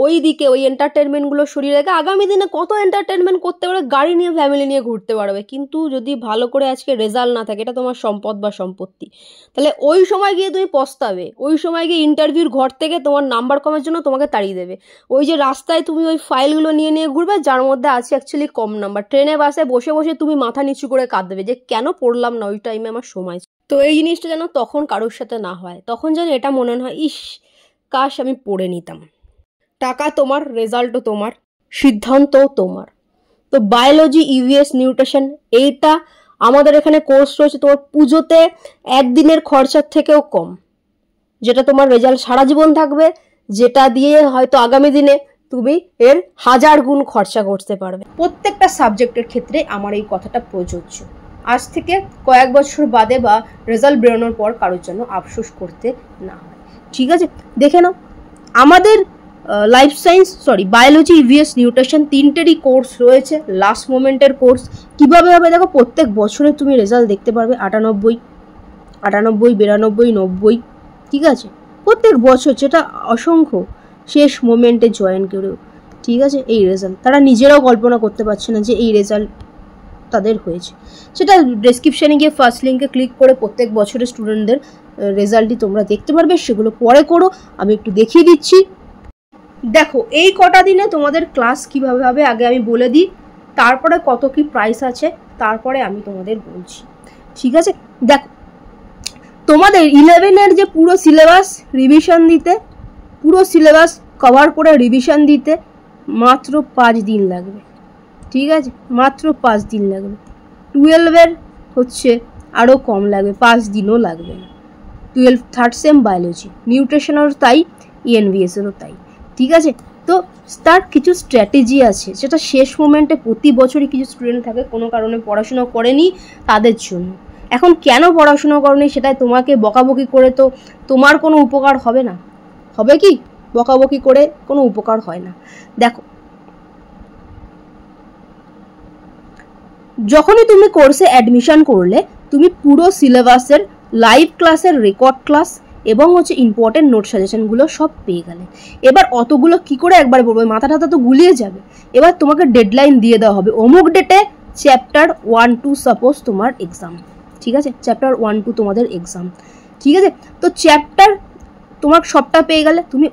ওই দিকে ওই এন্টারটেনমেন্টগুলো সরিয়ে রেখে আগামী দিনে কত এন্টারটেনমেন্ট করতে পারবে, গাড়ি নিয়ে ফ্যামিলি নিয়ে ঘুরতে পারবে। কিন্তু যদি ভালো করে আজকে রেজাল্ট না থাকে, এটা তোমার সম্পদ বা সম্পত্তি, তাহলে ওই সময় গিয়ে তুমি পস্তাবে। ওই সময় গিয়ে ইন্টারভিউর ঘর থেকে তোমার নাম্বার কমের জন্য তোমাকে তাড়িয়ে দেবে। ওই যে রাস্তায় তুমি ওই ফাইলগুলো নিয়ে নিয়ে ঘুরবে যার মধ্যে আছে অ্যাকচুয়ালি কম নাম্বার, ট্রেনে বাসে বসে বসে তুমি মাথা নিচু করে কাঁদবে যে কেন পড়লাম না ওই টাইমে, আমার সময়। তো এই জিনিসটা যেন তখন কারোর সাথে না হয়, তখন যেন এটা মনে হয় ইস কাশ আমি পড়ে নিতাম। টাকা তোমার, রেজাল্টও তোমার, সিদ্ধান্তও তোমার। তো বায়োলজি, ইভিএস, নিউট্রিশন, এইটা আমাদের এখানে কোর্স রয়েছে তোমার পুজোতে একদিনের খরচার থেকেও কম, যেটা তোমার রেজাল্ট সারা জীবন থাকবে, যেটা দিয়ে হয়তো আগামী দিনে তুমি এর 1000 গুণ খরচা করতে পারবে। প্রত্যেকটা সাবজেক্টের ক্ষেত্রে আমার এই কথাটা প্রযোজ্য। আজ থেকে কয়েক বছর বাদে বা রেজাল্ট বেরোনোর পর কারোর জন্য আফসোস করতে না হয়। ঠিক আছে, দেখে নাও আমাদের life science biology, EVS, nutrition তিনটেরই কোর্স রয়েছে, লাস্ট মোমেন্টের কোর্স। কীভাবে হবে দেখো, প্রত্যেক বছরে তুমি রেজাল্ট দেখতে পারবে 98, 92, 90। ঠিক আছে, প্রত্যেক বছর, যেটা অসংখ্য শেষ মোমেন্টে জয়েন করেও ঠিক আছে এই রেজাল্ট তারা নিজেরাও কল্পনা করতে পারছে না যে এই রেজাল্ট তাদের হয়েছে। সেটা ডেসক্রিপশানে গিয়ে ফার্স্ট লিঙ্কে ক্লিক করে প্রত্যেক বছরের স্টুডেন্টদের রেজাল্টই তোমরা দেখতে পারবে। সেগুলো পরে করো, আমি একটু দেখিয়ে দিচ্ছি। দেখো এই কটা দিনে তোমাদের ক্লাস কীভাবে হবে আগে আমি বলে দিই, তারপরে কত কি প্রাইস আছে তারপরে আমি তোমাদের বলছি। ঠিক আছে, দেখো তোমাদের 11-এর যে পুরো সিলেবাস রিভিশন দিতে, পুরো সিলেবাস কভার করে রিভিশন দিতে মাত্র 5 দিন লাগবে। ঠিক আছে, মাত্র 5 দিন লাগবে। 12-এর হচ্ছে আরও কম লাগবে, 5 দিনও লাগবে না। 12 থার্ড সেম বায়োলজি, নিউট্রিশনেরও তাই, ইএনভিএসেরও তাই। ঠিক আছে, তো তার কিছু স্ট্র্যাটেজি আছে, সেটা শেষ মোমেন্টে প্রতি বছরই কিছু স্টুডেন্ট থাকে কোনো কারণে পড়াশোনা করেনি তাদের জন্য। এখন কেন পড়াশোনা করেনি সেটাই তোমাকে বকাবকি করে তো তোমার কোনো উপকার হবে না। হবে কি? বকাবকি করে কোনো উপকার হয় না। দেখো যখনই তুমি কোর্সে অ্যাডমিশন করলে তুমি পুরো সিলেবাসের লাইভ ক্লাসের রেকর্ড ক্লাস এবং হচ্ছে ইম্পর্টেন্ট নোট সাজেশনগুলো সব পেয়ে গেলে। এবার অতগুলো কি করে একবার পড়বে, মাথা টাথা তো গুলিয়ে যাবে। এবার তোমাকে ডেডলাইন দিয়ে দেওয়া হবে, অমুক ডেটে চ্যাপ্টার 1-2 সাপোজ তোমার এক্সাম। ঠিক আছে, চ্যাপ্টার 1-2 তোমাদের এক্সাম। ঠিক আছে, তো চ্যাপ্টার তোমার সবটা পেয়ে গেলে তুমি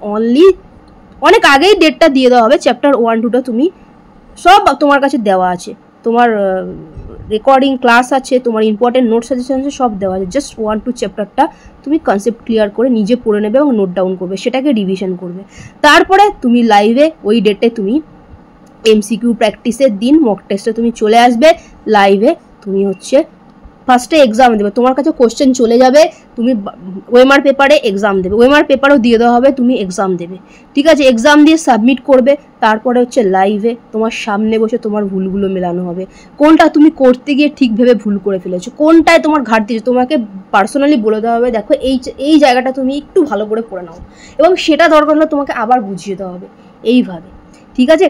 অনেক আগেই ডেটটা দিয়ে দেওয়া হবে। চ্যাপ্টার 1-2টা তুমি সব তোমার কাছে দেওয়া আছে, তোমার রেকর্ডিং ক্লাস আছে, তোমার ইম্পর্টেন্ট নোট সাজেশন আছে, সব দেওয়া আছে। জাস্ট 1-2 চ্যাপ্টারটা তুমি কনসেপ্ট ক্লিয়ার করে নিজে পড়ে নেবে এবং নোট ডাউন করবে, সেটাকে রিভিশন করবে। তারপরে তুমি লাইভে ওই ডেটে তুমি এমসিকিউ প্র্যাকটিসের দিন মক টেস্টে তুমি চলে আসবে। লাইভে তুমি হচ্ছে ফার্স্টে এক্সাম দেবে, তোমার কাছে কোশ্চেন চলে যাবে, তুমি ওএমআর পেপারে এক্সাম দেবে, ওএমআর পেপারও দিয়ে দেওয়া হবে, তুমি এক্সাম দেবে। ঠিক আছে, এক্সাম দিয়ে সাবমিট করবে। তারপরে হচ্ছে লাইভে তোমার সামনে বসে তোমার ভুলগুলো মেলানো হবে, কোনটা তুমি করতে গিয়ে ঠিক ভেবে ভুল করে ফেলেছো, কোনটায় তোমার ঘাটতি, তোমাকে পার্সোনালি বলে দেওয়া হবে দেখো এই জায়গাটা তুমি একটু ভালো করে পড়ে নাও, এবং সেটা দরকার হলে তোমাকে আবার বুঝিয়ে দেওয়া হবে এইভাবে। ঠিক আছে,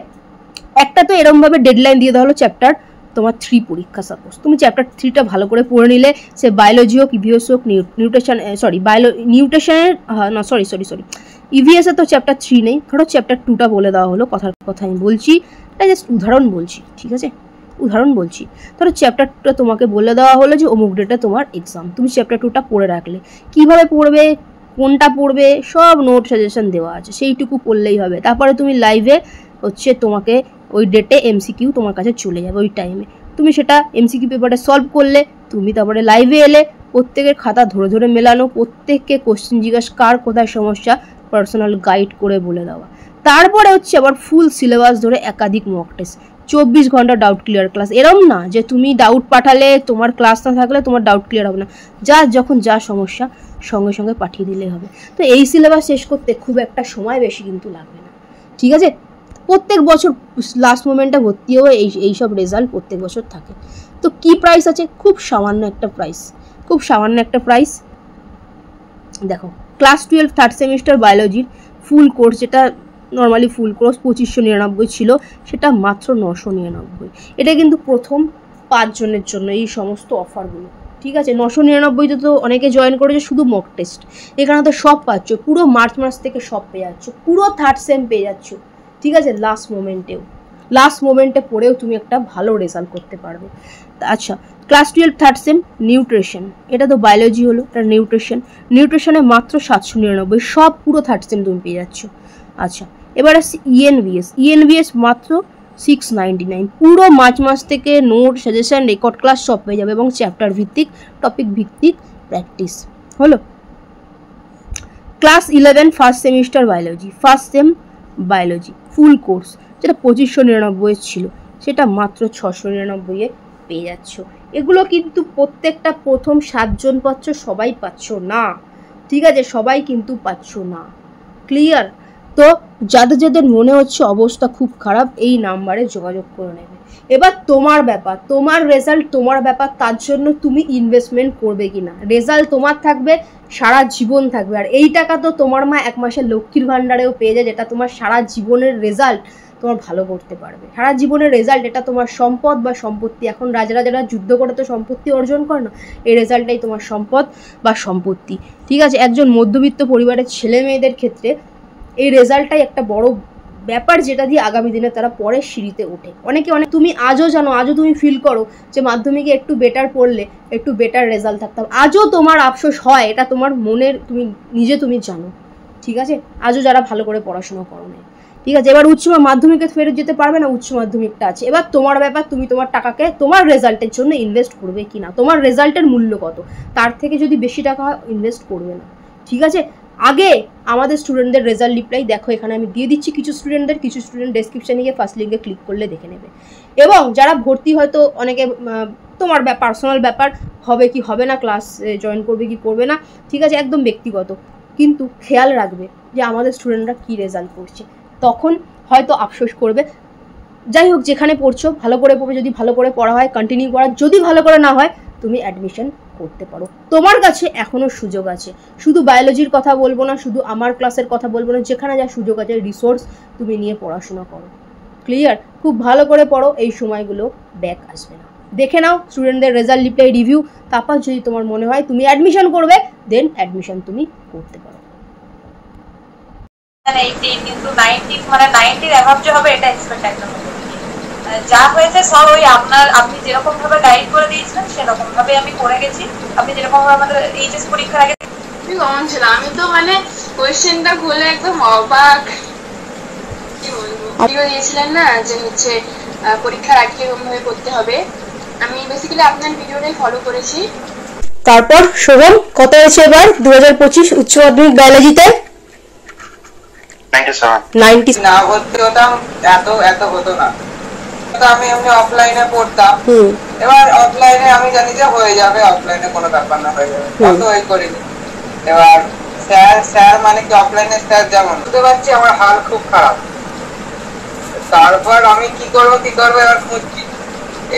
একটা তো এরমভাবে ডেডলাইন দিয়ে দেওয়া হলো চ্যাপ্টার তোমার 3 পরীক্ষা। সাপোজ তুমি চ্যাপ্টার 3টা ভালো করে পড়ে নিলে, সে বায়োলজি হোক, ইভিএস হোক, নিউট্রিশনের ইভিএসে তো চ্যাপ্টার 3 নেই, ধরো চ্যাপ্টার 2টা বলে দেওয়া হলো, কথার কথা আমি বলছি, এটা জাস্ট উদাহরণ বলছি। ঠিক আছে, উদাহরণ বলছি, ধরো চ্যাপ্টার 2টা তোমাকে বলে দেওয়া হলো যে অমুক ডেটে তোমার এক্সাম, তুমি চ্যাপ্টার 2টা পড়ে রাখলে, কীভাবে পড়বে, কোনটা পড়বে, সব নোট সাজেশন দেওয়া আছে, সেইটুকু পড়লেই হবে। তারপরে তুমি লাইভে হচ্ছে তোমাকে ওই ডেটে এমসিকিউ তোমার কাছে চলে যাবে, ওই টাইমে তুমি সেটা এমসিকিউ পেপারটা সলভ করলে, তুমি তারপরে লাইভে এলে, প্রত্যেকের খাতা ধরে ধরে মেলানো, প্রত্যেককে কোশ্চেন জিজ্ঞাসা, কার কোথায় সমস্যা পার্সোনাল গাইড করে বলে দেওয়া। তারপরে হচ্ছে আবার ফুল সিলেবাস ধরে একাধিক মক টেস্ট, 24 ঘন্টা ডাউট ক্লিয়ার ক্লাস। এরম না যে তুমি ডাউট পাঠালে তোমার ক্লাস না থাকলে তোমার ডাউট ক্লিয়ার হবে না, যখন যা সমস্যা সঙ্গে সঙ্গে পাঠিয়ে দিলেই হবে। তো এই সিলেবাস শেষ করতে খুব একটা সময় বেশি কিন্তু লাগবে না, ঠিক আছে। প্রত্যেক বছর লাস্ট মোমেন্টে ভর্তি হয়ে এইসব রেজাল্ট প্রত্যেক বছর থাকে। তো কি প্রাইস আছে? খুব সামান্য একটা প্রাইস, দেখো ক্লাস 12 থার্ড সেমিস্টার বায়োলজির ফুল কোর্স, যেটা নর্মালি ফুল কোর্স 2599 ছিল, সেটা মাত্র 999। এটা কিন্তু প্রথম 5 জনের জন্য এই সমস্ত অফারগুলো, ঠিক আছে। 999তে তো অনেকে জয়েন করেছে শুধু মক টেস্ট, এখানে তো সব পাচ্ছ, পুরো মার্চ মাস থেকে সব পেয়ে যাচ্ছ, পুরো থার্ড সেম পেয়ে যাচ্ছ, ঠিক আছে। লাস্ট মোমেন্টে পড়েও তুমি একটা ভালো রেজাল্ট করতে পারবে। আচ্ছা, ক্লাস 12 থার্ড সেম নিউট্রিশন, এটা তো বায়োলজি হলো, এটা নিউট্রিশনে মাত্র 799, সব পুরো থার্ড সেম তুমি পেয়ে যাচ্ছ। আচ্ছা, এবার আসছি ইএনভিএস মাত্র 699, পুরো মার্চ মাস থেকে নোট, সাজেশন, রেকর্ড ক্লাস সব পেয়ে যাবে এবং চ্যাপ্টার ভিত্তিক, টপিক ভিত্তিক প্র্যাকটিস হলো। ক্লাস 11 ফার্স্ট সেমিস্টার বায়োলজি ফুল কোর্স, যেটা 2599 ছিল, সেটা মাত্র 699 পেয়ে যাচ্ছ। এগুলো কিন্তু প্রত্যেকটা প্রথম 7 জন পাচ্ছ, সবাই পাচ্ছ না, ঠিক আছে, সবাই কিন্তু পাচ্ছ না, ক্লিয়ার। তো যাদের মনে হচ্ছে অবস্থা খুব খারাপ, এই নাম্বারে যোগাযোগ করে নেবে। এবার তোমার ব্যাপার, তোমার রেজাল্ট তোমার ব্যাপার, তার জন্য তুমি ইনভেস্টমেন্ট করবে কিনা। রেজাল্ট তোমার থাকবে, সারা জীবন থাকবে, আর এই টাকা তো তোমার মা 1 মাসের লক্ষ্মীর ভাণ্ডারেও পেয়ে যায়, যেটা তোমার সারা জীবনের রেজাল্ট তোমার ভালো করতে পারবে। সারা জীবনের রেজাল্ট, এটা তোমার সম্পদ বা সম্পত্তি। এখন রাজারা যারা যুদ্ধ করে তো সম্পত্তি অর্জন করে না, এই রেজাল্টটাই তোমার সম্পদ বা সম্পত্তি, ঠিক আছে। একজন মধ্যবিত্ত পরিবারের ছেলে মেয়েদের ক্ষেত্রে এই রেজাল্টটাই একটা বড় ব্যাপার, যেটা দিয়ে আগামী দিনে তারা পরের সিঁড়িতে ওঠে। তুমি আজও জানো, আজও তুমি ফিল করো যে মাধ্যমিকে একটু বেটার পড়লে একটু বেটার রেজাল্ট থাকতাম, আজও তোমার আফসোস হয়, এটা তোমার মনের তুমি জানো, ঠিক আছে। আজও যারা ভালো করে পড়াশোনা করো না, ঠিক আছে। এবার মাধ্যমিকে ফেরত যেতে পারবে না, উচ্চ মাধ্যমিকটা আছে। এবার তোমার ব্যাপার, তুমি তোমার টাকাকে তোমার রেজাল্টের জন্য ইনভেস্ট করবে কিনা, তোমার রেজাল্টের মূল্য কত, তার থেকে যদি বেশি টাকা হয় ইনভেস্ট করবে না, ঠিক আছে। আগে আমাদের স্টুডেন্টদের রেজাল্ট রিপ্লাই দেখো, এখানে আমি দিয়ে দিচ্ছি কিছু স্টুডেন্ট ডেসক্রিপশানে গিয়ে ফার্স্ট লিঙ্কে ক্লিক করলে দেখে নেবে। এবং যারা ভর্তি, হয়তো অনেকে তোমার পার্সোনাল ব্যাপার, হবে কি হবে না, ক্লাস জয়েন করবে কি করবে না, ঠিক আছে, একদম ব্যক্তিগত, কিন্তু খেয়াল রাখবে যে আমাদের স্টুডেন্টরা কী রেজাল্ট করছে, তখন হয়তো আফসোস করবে। যাই হোক, যেখানে পড়ছো ভালো করে পড়বে, যদি ভালো করে পড়া হয় কন্টিনিউ করা, যদি ভালো করে না হয় তুমি অ্যাডমিশন করতে পারো, তোমার কাছে এখনও সুযোগ আছে। শুধু বায়োলজির কথা বলবো না, শুধু আমার ক্লাসের কথা বলবো না, যেখানে যা সুযোগ আছে রিসোর্স তুমি নিয়ে পড়াশোনা করো, ক্লিয়ার। খুব ভালো করে পড়ো, এই সময়গুলো ব্যাক আসবে না। দেখে নাও স্টুডেন্টদের রেজাল্ট রিপ্লাই রিভিউ, তারপর যদি তোমার মনে হয় তুমি অ্যাডমিশন করবে, দেন অ্যাডমিশন তুমি করতে পারো। কিন্তু 90 মানে 90 অ্যাভাব যে হবে এটা এক্সপেক্ট একদম যা হয়েছে সব ওই আপনি যেরকম ভাবে গাইড করে দিয়েছিলেন সেরকম ভাবে আমি করে গেছি। আপনি যেরকম ভাবে আমাদের এইচএস পরীক্ষার আগে কমন ছিল, আমি তো মানে কোয়েশ্চেনটা খুলে একদম অবাক, কি বলবো। ভিডিও দিয়েছিলেন না যে হচ্ছে পরীক্ষার আগে এরকম ভাবে করতে হবে, আমি বেসিক্যালি আপনার ভিডিওটাই ফলো করেছি। তারপর শোভন, কত হয়েছে এবার 2025 উচ্চ মাধ্যমিক বায়োলজিতে? 97 না ভর্তি হতাম, এত হতো না। আমি এমনি অফলাইনে পড়তাম, এবার অফলাইনে আমি জানি যে হয়ে যাবে, অফলাইনে কোনো ব্যাপার না, হয়ে যাবে, অত ওই করিনি। এবার স্যার মানে কি অফলাইনে স্যার যেমন, বুঝতে পারছি আমার হাল খুব খারাপ। তারপর আমি কি করবো এবার খুঁজছি,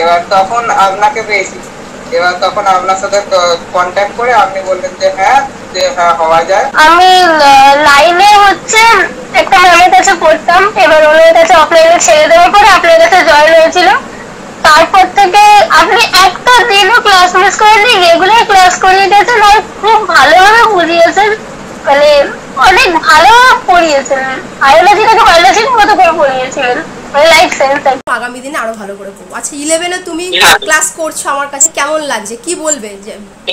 এবার তখন আপনাকে পেয়েছি। এবার তখন আপনার সাথে কন্ট্যাক্ট করে আপনি বললেন যে হ্যাঁ হওয়া যায়। আমি লাইনে হচ্ছে একটা ম্যামের কাছে পড়তাম, এবার ওনার কাছে অফলাইনে ছেড়ে দেওয়ার পরে আপনার কাছে জয়েন হয়েছিল। তারপর থেকে আপনি একটা দিনও ক্লাস মিস করেননি, রেগুলার ক্লাস করিয়ে দিয়েছেন আর খুব ভালোভাবে বুঝিয়েছেন, মানে অনেক ভালো পড়িয়েছেন, বায়োলজিটাকে বায়োলজির মতো করে পড়িয়েছিলেন, আগামী দিনে আরো ভালো করে পড়বো। আচ্ছা, 11-এ তুমি ক্লাস করছো, আমার কাছে কেমন লাগছে, কি বলবে?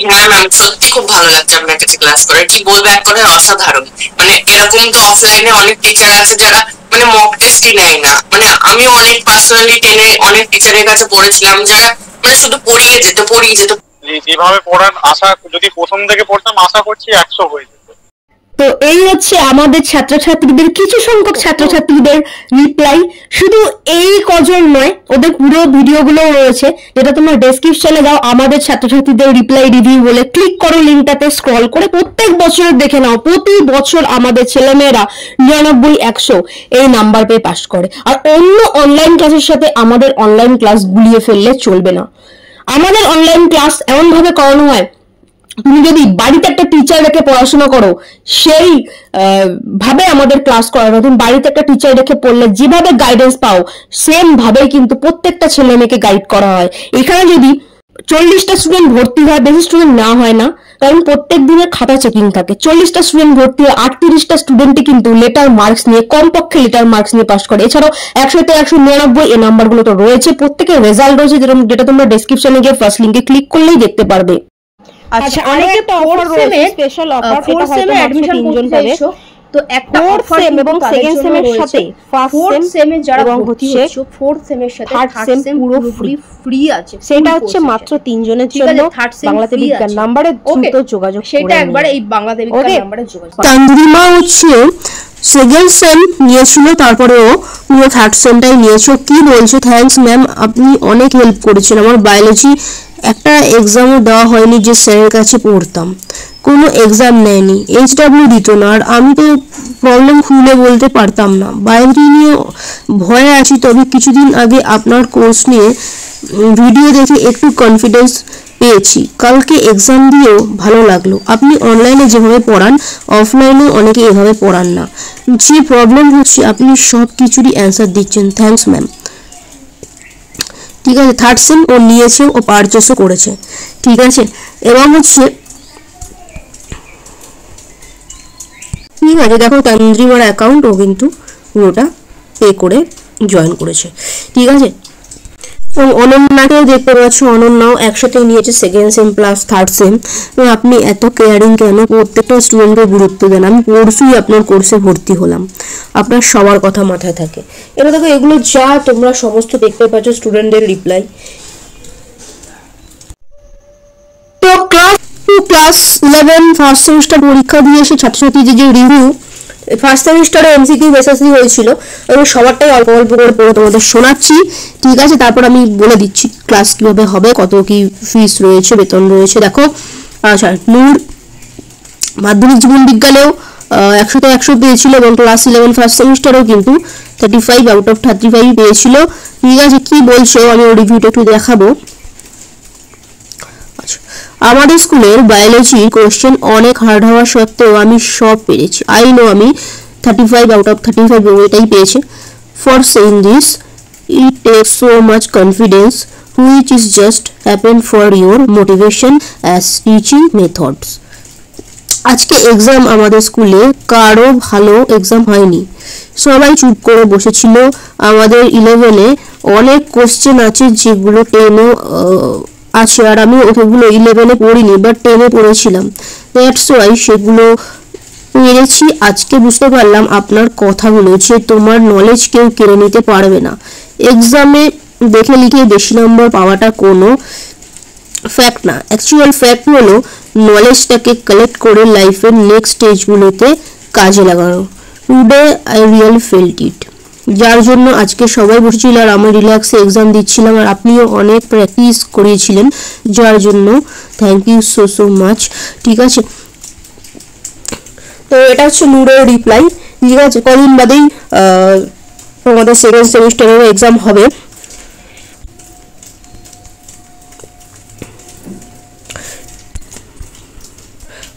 হ্যাঁ ম্যাম, সত্যি খুব ভালো লাগছে আপনার কাছে ক্লাস করে, কি বলবো, এক কথায় অসাধারণ। মানে এরকম তো অফলাইনে অনেক টিচার আছে যারা মানে মক টেস্টই নেয় না। মানে আমি অনেক পার্সোনালি টেনে অনেক টিচারের কাছে পড়েছিলাম যারা মানে শুধু পড়িয়ে যেত। যেভাবে পড়ান, আশা যদি প্রথম থেকে পড়তাম আশা করছি 100 হয়ে যেত। তো এই হচ্ছে আমাদের ছাত্রছাত্রীদের, কিছু সংখ্যক ছাত্রছাত্রীদের রিপ্লাই। শুধু এই কজন নয়, ওদের পুরো ভিডিওগুলো রয়েছে, যেটা তোমরা ডেসক্রিপশনে দাও আমাদের ছাত্রছাত্রীদের রিপ্লাই রিভিউ বলে ক্লিক করো, লিঙ্কটাতে স্ক্রল করে প্রত্যেক বছর দেখে নাও। প্রতি বছর আমাদের ছেলেমেয়েরা 99-100 এই নাম্বার পেয়ে পাস করে। আর অন্য অনলাইন ক্লাসের সাথে আমাদের অনলাইন ক্লাস গুলিয়ে ফেললে চলবে না। আমাদের অনলাইন ক্লাস এমন ভাবে করানো হয়, তুমি যদি বাড়িতে একটা টিচার রেখে পড়াশোনা করো সেই ভাবে আমাদের ক্লাস করানো। তুমি বাড়িতে একটা টিচার রেখে পড়লে যেভাবে গাইডেন্স পাও সেম ভাবেই কিন্তু প্রত্যেকটা ছেলে মেয়েকে গাইড করা হয়। এখানে যদি 40টা স্টুডেন্ট ভর্তি হয়, বেশি স্টুডেন্ট না হয় না, কারণ প্রত্যেক দিনের খাতা চেকিং থাকে। 40টা স্টুডেন্ট ভর্তি হয়, 38টা স্টুডেন্টই কিন্তু লেটার মার্কস নিয়ে, কমপক্ষে লেটার মার্কস নিয়ে পাস করে। এছাড়াও 100তে 199 এই নাম্বারগুলো তো রয়েছে, প্রত্যেকের রেজাল্ট রয়েছে, যেটা তোমরা ডেসক্রিপশনে গিয়ে ফার্স্ট লিংকে ক্লিক করলেই দেখতে পারবে। আচ্ছা, অনেকে তো অফার রয়েছে, স্পেশাল অফার, এটা হয়তো অ্যাডমিশন তিনজন পাবে। তো একটা অফার সেম এবং সেকেন্ড সেমের সাথে ফার্স্ট সেমে যারা ভর্তি হচ্ছে, ফোর্থ সেমের সাথে থার্ড সেম পুরো ফ্রি আছে। সেটা হচ্ছে মাত্র 3 জনের জন্য। বাংলাতে বিজ্ঞান নম্বরে দ্রুত যোগাযোগ, সেটা একবার এই বাংলাতে বিজ্ঞান নম্বরে যোগাযোগ। তান্দ্রিমা হচ্ছে সেকেন্ড সেম নিয়েছিল, তারপরেও পুরো থার্ড সেমটাই নিয়েছো। কি বলছো? থ্যাঙ্কস ম্যাম, আপনি অনেক হেল্প করেছেন। আমার বায়োলজি একটা এক্সামও দেওয়া হয়নি, যে স্যারের কাছে পড়তাম, কোনো এক্সাম নেয়নি, HW দিত না, আর আমি তো প্রবলেম খুলে বলতে পারতাম না। বায়োলজি নিয়ে ভয়ে আছি, তবে কিছুদিন আগে আপনার কোর্স নিয়ে ভিডিও দেখে একটু কনফিডেন্স পেয়েছি। কালকে এক্সাম দিয়েও ভালো লাগলো। আপনি অনলাইনে যেভাবে পড়ান, অফলাইনে অনেকে এভাবে পড়ান না। যে প্রবলেম হচ্ছে আপনি সব কিছুরই অ্যান্সার দিচ্ছেন। Thanks ma'am. ঠিক আছে, থার্ড সেম ও নিয়েছে, ও পারচেসও করেছে। ঠিক আছে, এবং হচ্ছে ঠিক আছে, দেখো তান্দ্রিমার অ্যাকাউন্ট ও কিন্তু পুরোটা পে করে জয়েন করেছে। ঠিক আছে, এবং অনন্যাকেও দেখতে পাচ্ছ, অনন্যাও একসাথে নিয়েছে second same plus third same. আপনি এত কেয়ারিং কেন? প্রত্যেকটা স্টুডেন্টকে গুরুত্ব দেন। আমি পরশুই আপনার কোর্সে ভর্তি হলাম, আপনার সবার কথা মাথায় থাকে। এটা দেখো, এগুলো যা তোমরা সমস্ত দেখতে পাচ্ছ স্টুডেন্টদের রিপ্লাই। তো ক্লাস 11 ফার্স্ট সেমিস্টার পরীক্ষা দিয়ে এসে ছাত্রছাত্রীদের যে রিভিউ, ফার্স্ট সেমিস্টারে MCQ বেসিসই হয়েছিল, এবং সবারটাই অল্প অল্প করে পড়ে তোমাদের শোনাচ্ছি। ঠিক আছে, তারপর আমি বলে দিচ্ছি ক্লাস কিভাবে হবে, কত কি ফিস রয়েছে, বেতন রয়েছে। দেখো, আচ্ছা, নূর মাধ্যমিক জীবন বিজ্ঞানেও 100তে 100 পেয়েছিল, এবং ক্লাস 11 ফার্স্ট সেমিস্টারেও কিন্তু 35 আউট অফ 35 পেয়েছিল। ঠিক আছে, কি বলছো আমি ওই রিভিউটা একটু দেখাবো। আমাদের স্কুলের বায়োলজি কোশ্চেন অনেক হার্ড হওয়া সত্ত্বেও আমি সব পেরেছি। আই নো আমি 35 আউট অফ 35 এটাই পেয়েছি। For saying this it tax so much confidence which is just happen for your motivation as teaching methods. আজকে এক্সাম আমাদের স্কুলে কারো ভালো এক্সাম হয়নি, সবাই চুপ করে বসেছিল। আমাদের 11-এ অনেক কোশ্চেন আছে যেগুলো 10-এ আছে, আর আমি ওগুলো 11-এ পড়িনি, বাট 10-এ পড়েছিলাম। দ্যাটস ওয়াই সেগুলো পেরেছি। আজকে বুঝতে পারলাম আপনার কথাগুলো, যে তোমার নলেজ কেউ কেড়ে নিতে পারবে না। এক্সামে দেখে লিখে বেশি নম্বর পাওয়াটা কোনো ফ্যাক্ট না। অ্যাকচুয়াল ফ্যাক্ট হলো নলেজটাকে কালেক্ট করে লাইফের নেক্সট স্টেজগুলোতে কাজে লাগানো। টুডে আই রিয়েল ফেল্ট ইট। যার জন্য আজকে সবাই বসেছিল, আর আমি রিল্যাক্সে এক্সাম দিচ্ছিলাম, আর আপনিও অনেক প্র্যাকটিস করিয়েছিলেন, যার জন্য thank you so so much. ঠিক আছে, তো এটা হচ্ছে নূরের রিপ্লাই। ঠিক আছে, কদিন বাদেই তোমাদের সেকেন্ড সেমিস্টারের এক্সাম হবে।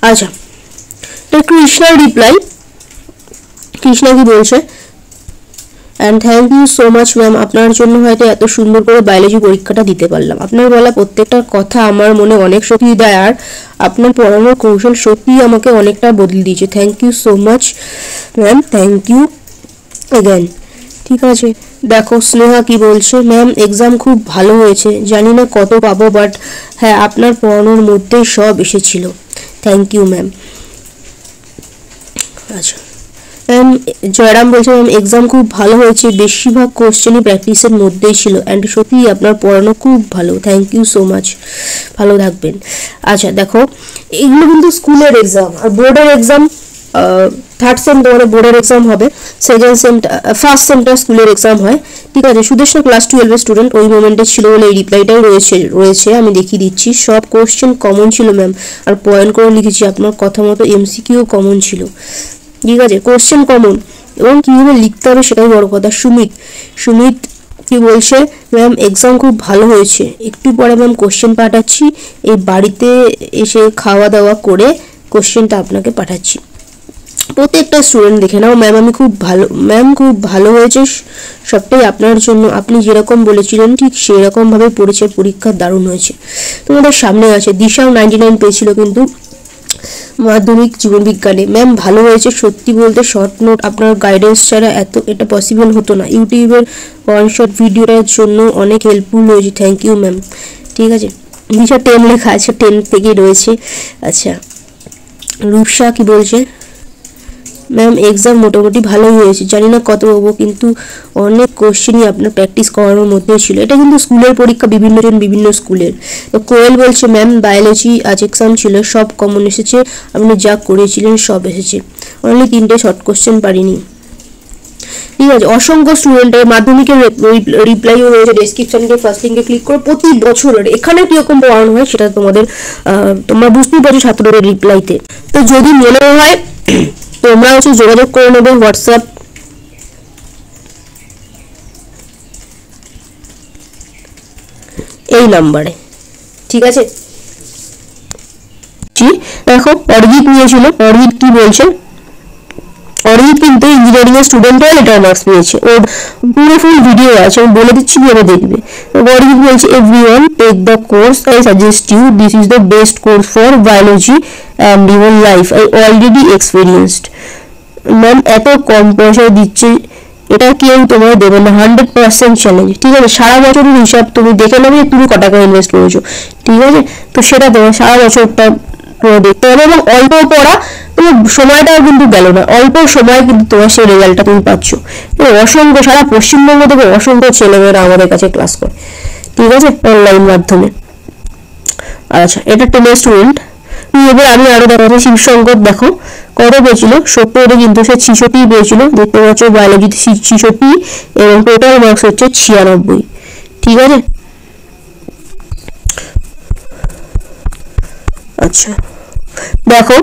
আচ্ছা, তো কৃষ্ণার রিপ্লাই, কৃষ্ণা কি বলছে? And thank you so much ma'am, আপনার জন্য হয়তো এত সুন্দর করে বায়োলজি পরীক্ষাটা দিতে পারলাম। আপনার বলা প্রত্যেকটা কথা আমার মনে অনেক শক্তি দেয়, আর আপনার পড়ানোর কৌশল সত্যিই আমাকে অনেকটা বদলে দিয়েছে। Thank you so much ma'am, thank you again. ঠিক আছে, দেখো স্নেহা কি বলছে, ম্যাম এক্সাম খুব ভালো হয়েছে, জানি না কত পাবো, বাট হ্যাঁ আপনার পড়ানোর মধ্যেই সব এসেছিল। Thank you ma'am. আচ্ছা, জয়রাম বলছে ম্যাম এক্সাম খুব ভালো হয়েছে, বেশিরভাগ কোশ্চেনই প্র্যাকটিসের মধ্যেই ছিল, অ্যান্ড সত্যিই আপনার পড়ানো খুব ভালো। থ্যাংক ইউ সো মাচ, ভালো থাকবেন। আচ্ছা দেখো, এগুলো কিন্তু স্কুলের এক্সাম, আর বোর্ডের এক্সাম থার্ড সেম তোমাদের বোর্ডের এক্সাম হবে, সেকেন্ড সেম ফার্স্ট সেমটা স্কুলের এক্সাম হয়, ঠিক আছে। সুদেশনা ক্লাস 12 স্টুডেন্ট ওই মোমেন্টে ছিল বলে এই রিপ্লাইটাই রয়েছে আমি দেখিয়ে দিচ্ছি। সব কোশ্চেন কমন ছিল ম্যাম, আর পয়েন্ট করে লিখেছি আপনার কথা মতো এমসিকিউ কমন ছিল, ঠিক আছে। কোশ্চেন কমন এবং কীভাবে লিখতে হবে সেটাই বড় কথা। সুমিত কি বলছে, ম্যাম এক্সাম খুব ভালো হয়েছে, একটু পরে ম্যাম কোশ্চেন পাঠাচ্ছি, এই বাড়িতে এসে খাওয়া দাওয়া করে কোশ্চেনটা আপনাকে পাঠাচ্ছি। প্রত্যেকটা স্টুডেন্ট দেখে নাও, ম্যাম খুব ভালো হয়েছে, সবটাই আপনার জন্য, আপনি যেরকম বলেছিলেন ঠিক সেই রকমভাবে পড়েছে, পরীক্ষা দারুণ হয়েছে। তোমাদের সামনে আছে দিশাও 99 পেয়েছিল কিন্তু মাধ্যমিক জীবনবিজ্ঞানে। ম্যাম ভালো হয়েছে, সত্যি বলতে শর্ট নোট আপনার গাইডেন্স ছাড়া এটা পসিবল হতো না, ইউটিউবের ওয়ান শট ভিডিওটার জন্য অনেক হেল্পফুল হয়েছে, থ্যাংক ইউ ম্যাম, ঠিক আছে। দিশা 10 লেখা আছে, 10 থেকে রয়েছে। আচ্ছা রূপসা কি বলছে, ম্যাম এক্সাম মোটামুটি ভালোই হয়েছে, জানি না কত পাবো, কিন্তু অনেক কোশ্চেনই আপনার প্র্যাকটিস করানোর মধ্যে ছিল। এটা কিন্তু স্কুলের পরীক্ষা, বিভিন্ন স্কুলের। তো কোয়েল বলছে, ম্যাম বায়োলজি আজ এক্সাম ছিল, সব কমন এসেছে, আপনি যা করেছিলেন সব এসেছে, অনলি 3টে শর্ট কোশ্চেন পারিনি, ঠিক আছে। অসংখ্য স্টুডেন্টের মাধ্যমিকের রিপ্লাইও রয়েছে, ডেসক্রিপশনকে ফার্স্ট লিঙ্কে ক্লিক করে প্রতি বছরের এখানে কিরকম পড়ানো হয় সেটা তোমরা বুঝতেই পারছো ছাত্রদের রিপ্লাইতে। তো যদি মনে হয় তোমরা যোগাযোগ করে নেবে হোয়াটসঅ্যাপ এই নাম্বারে, ঠিক আছে। দেখো অরিজিৎ নিয়েছিল, অরিজিৎ কি বলছে, অরিজিৎ কিন্তু ইঞ্জিনিয়ারিং এর স্টুডেন্টও লেটার মার্কস পেয়েছে, ওর পুরো ফুল ভিডিও আছে, আমি বলে দিচ্ছি কিভাবে দেখবে। অরিজিৎ বলছে, everyone take the course, I suggest you, this is the best course for biology and even life, I already experienced. Ma'am এত কম পয়সায় দিচ্ছে, এটা কেউ তোমার দেবে না, 100% চ্যালেঞ্জ, ঠিক আছে। সারা বছরের হিসাব তুমি দেখে নেবে তুমি কত টাকা ইনভেস্ট করেছো, ঠিক আছে। তো সেটা তোমার সারা বছরটা দেখতে হবে, এবং অল্প পড়া তোমার সময়টাও কিন্তু গেল না, অল্প সময় কিন্তু তোমার সেই রেজাল্টটা তুমি পাচ্ছ। অসংখ্য সারা পশ্চিমবঙ্গ থেকে অসংখ্য ছেলেমেয়েরা আমাদের কাছে ক্লাস করে, ঠিক আছে, অনলাইন মাধ্যমে। আচ্ছা এটা 10 স্টুডেন্ট। এবার আমি আরো দেখাচ্ছি, শিবশঙ্কর দেখো কত পেয়েছিল, 70 কিন্তু সে 66 পেয়েছিল, দেখতে পাচ্ছ বায়োলজিতে 66 এবং টোটাল মার্কস হচ্ছে 96, ঠিক আছে। আচ্ছা দেখো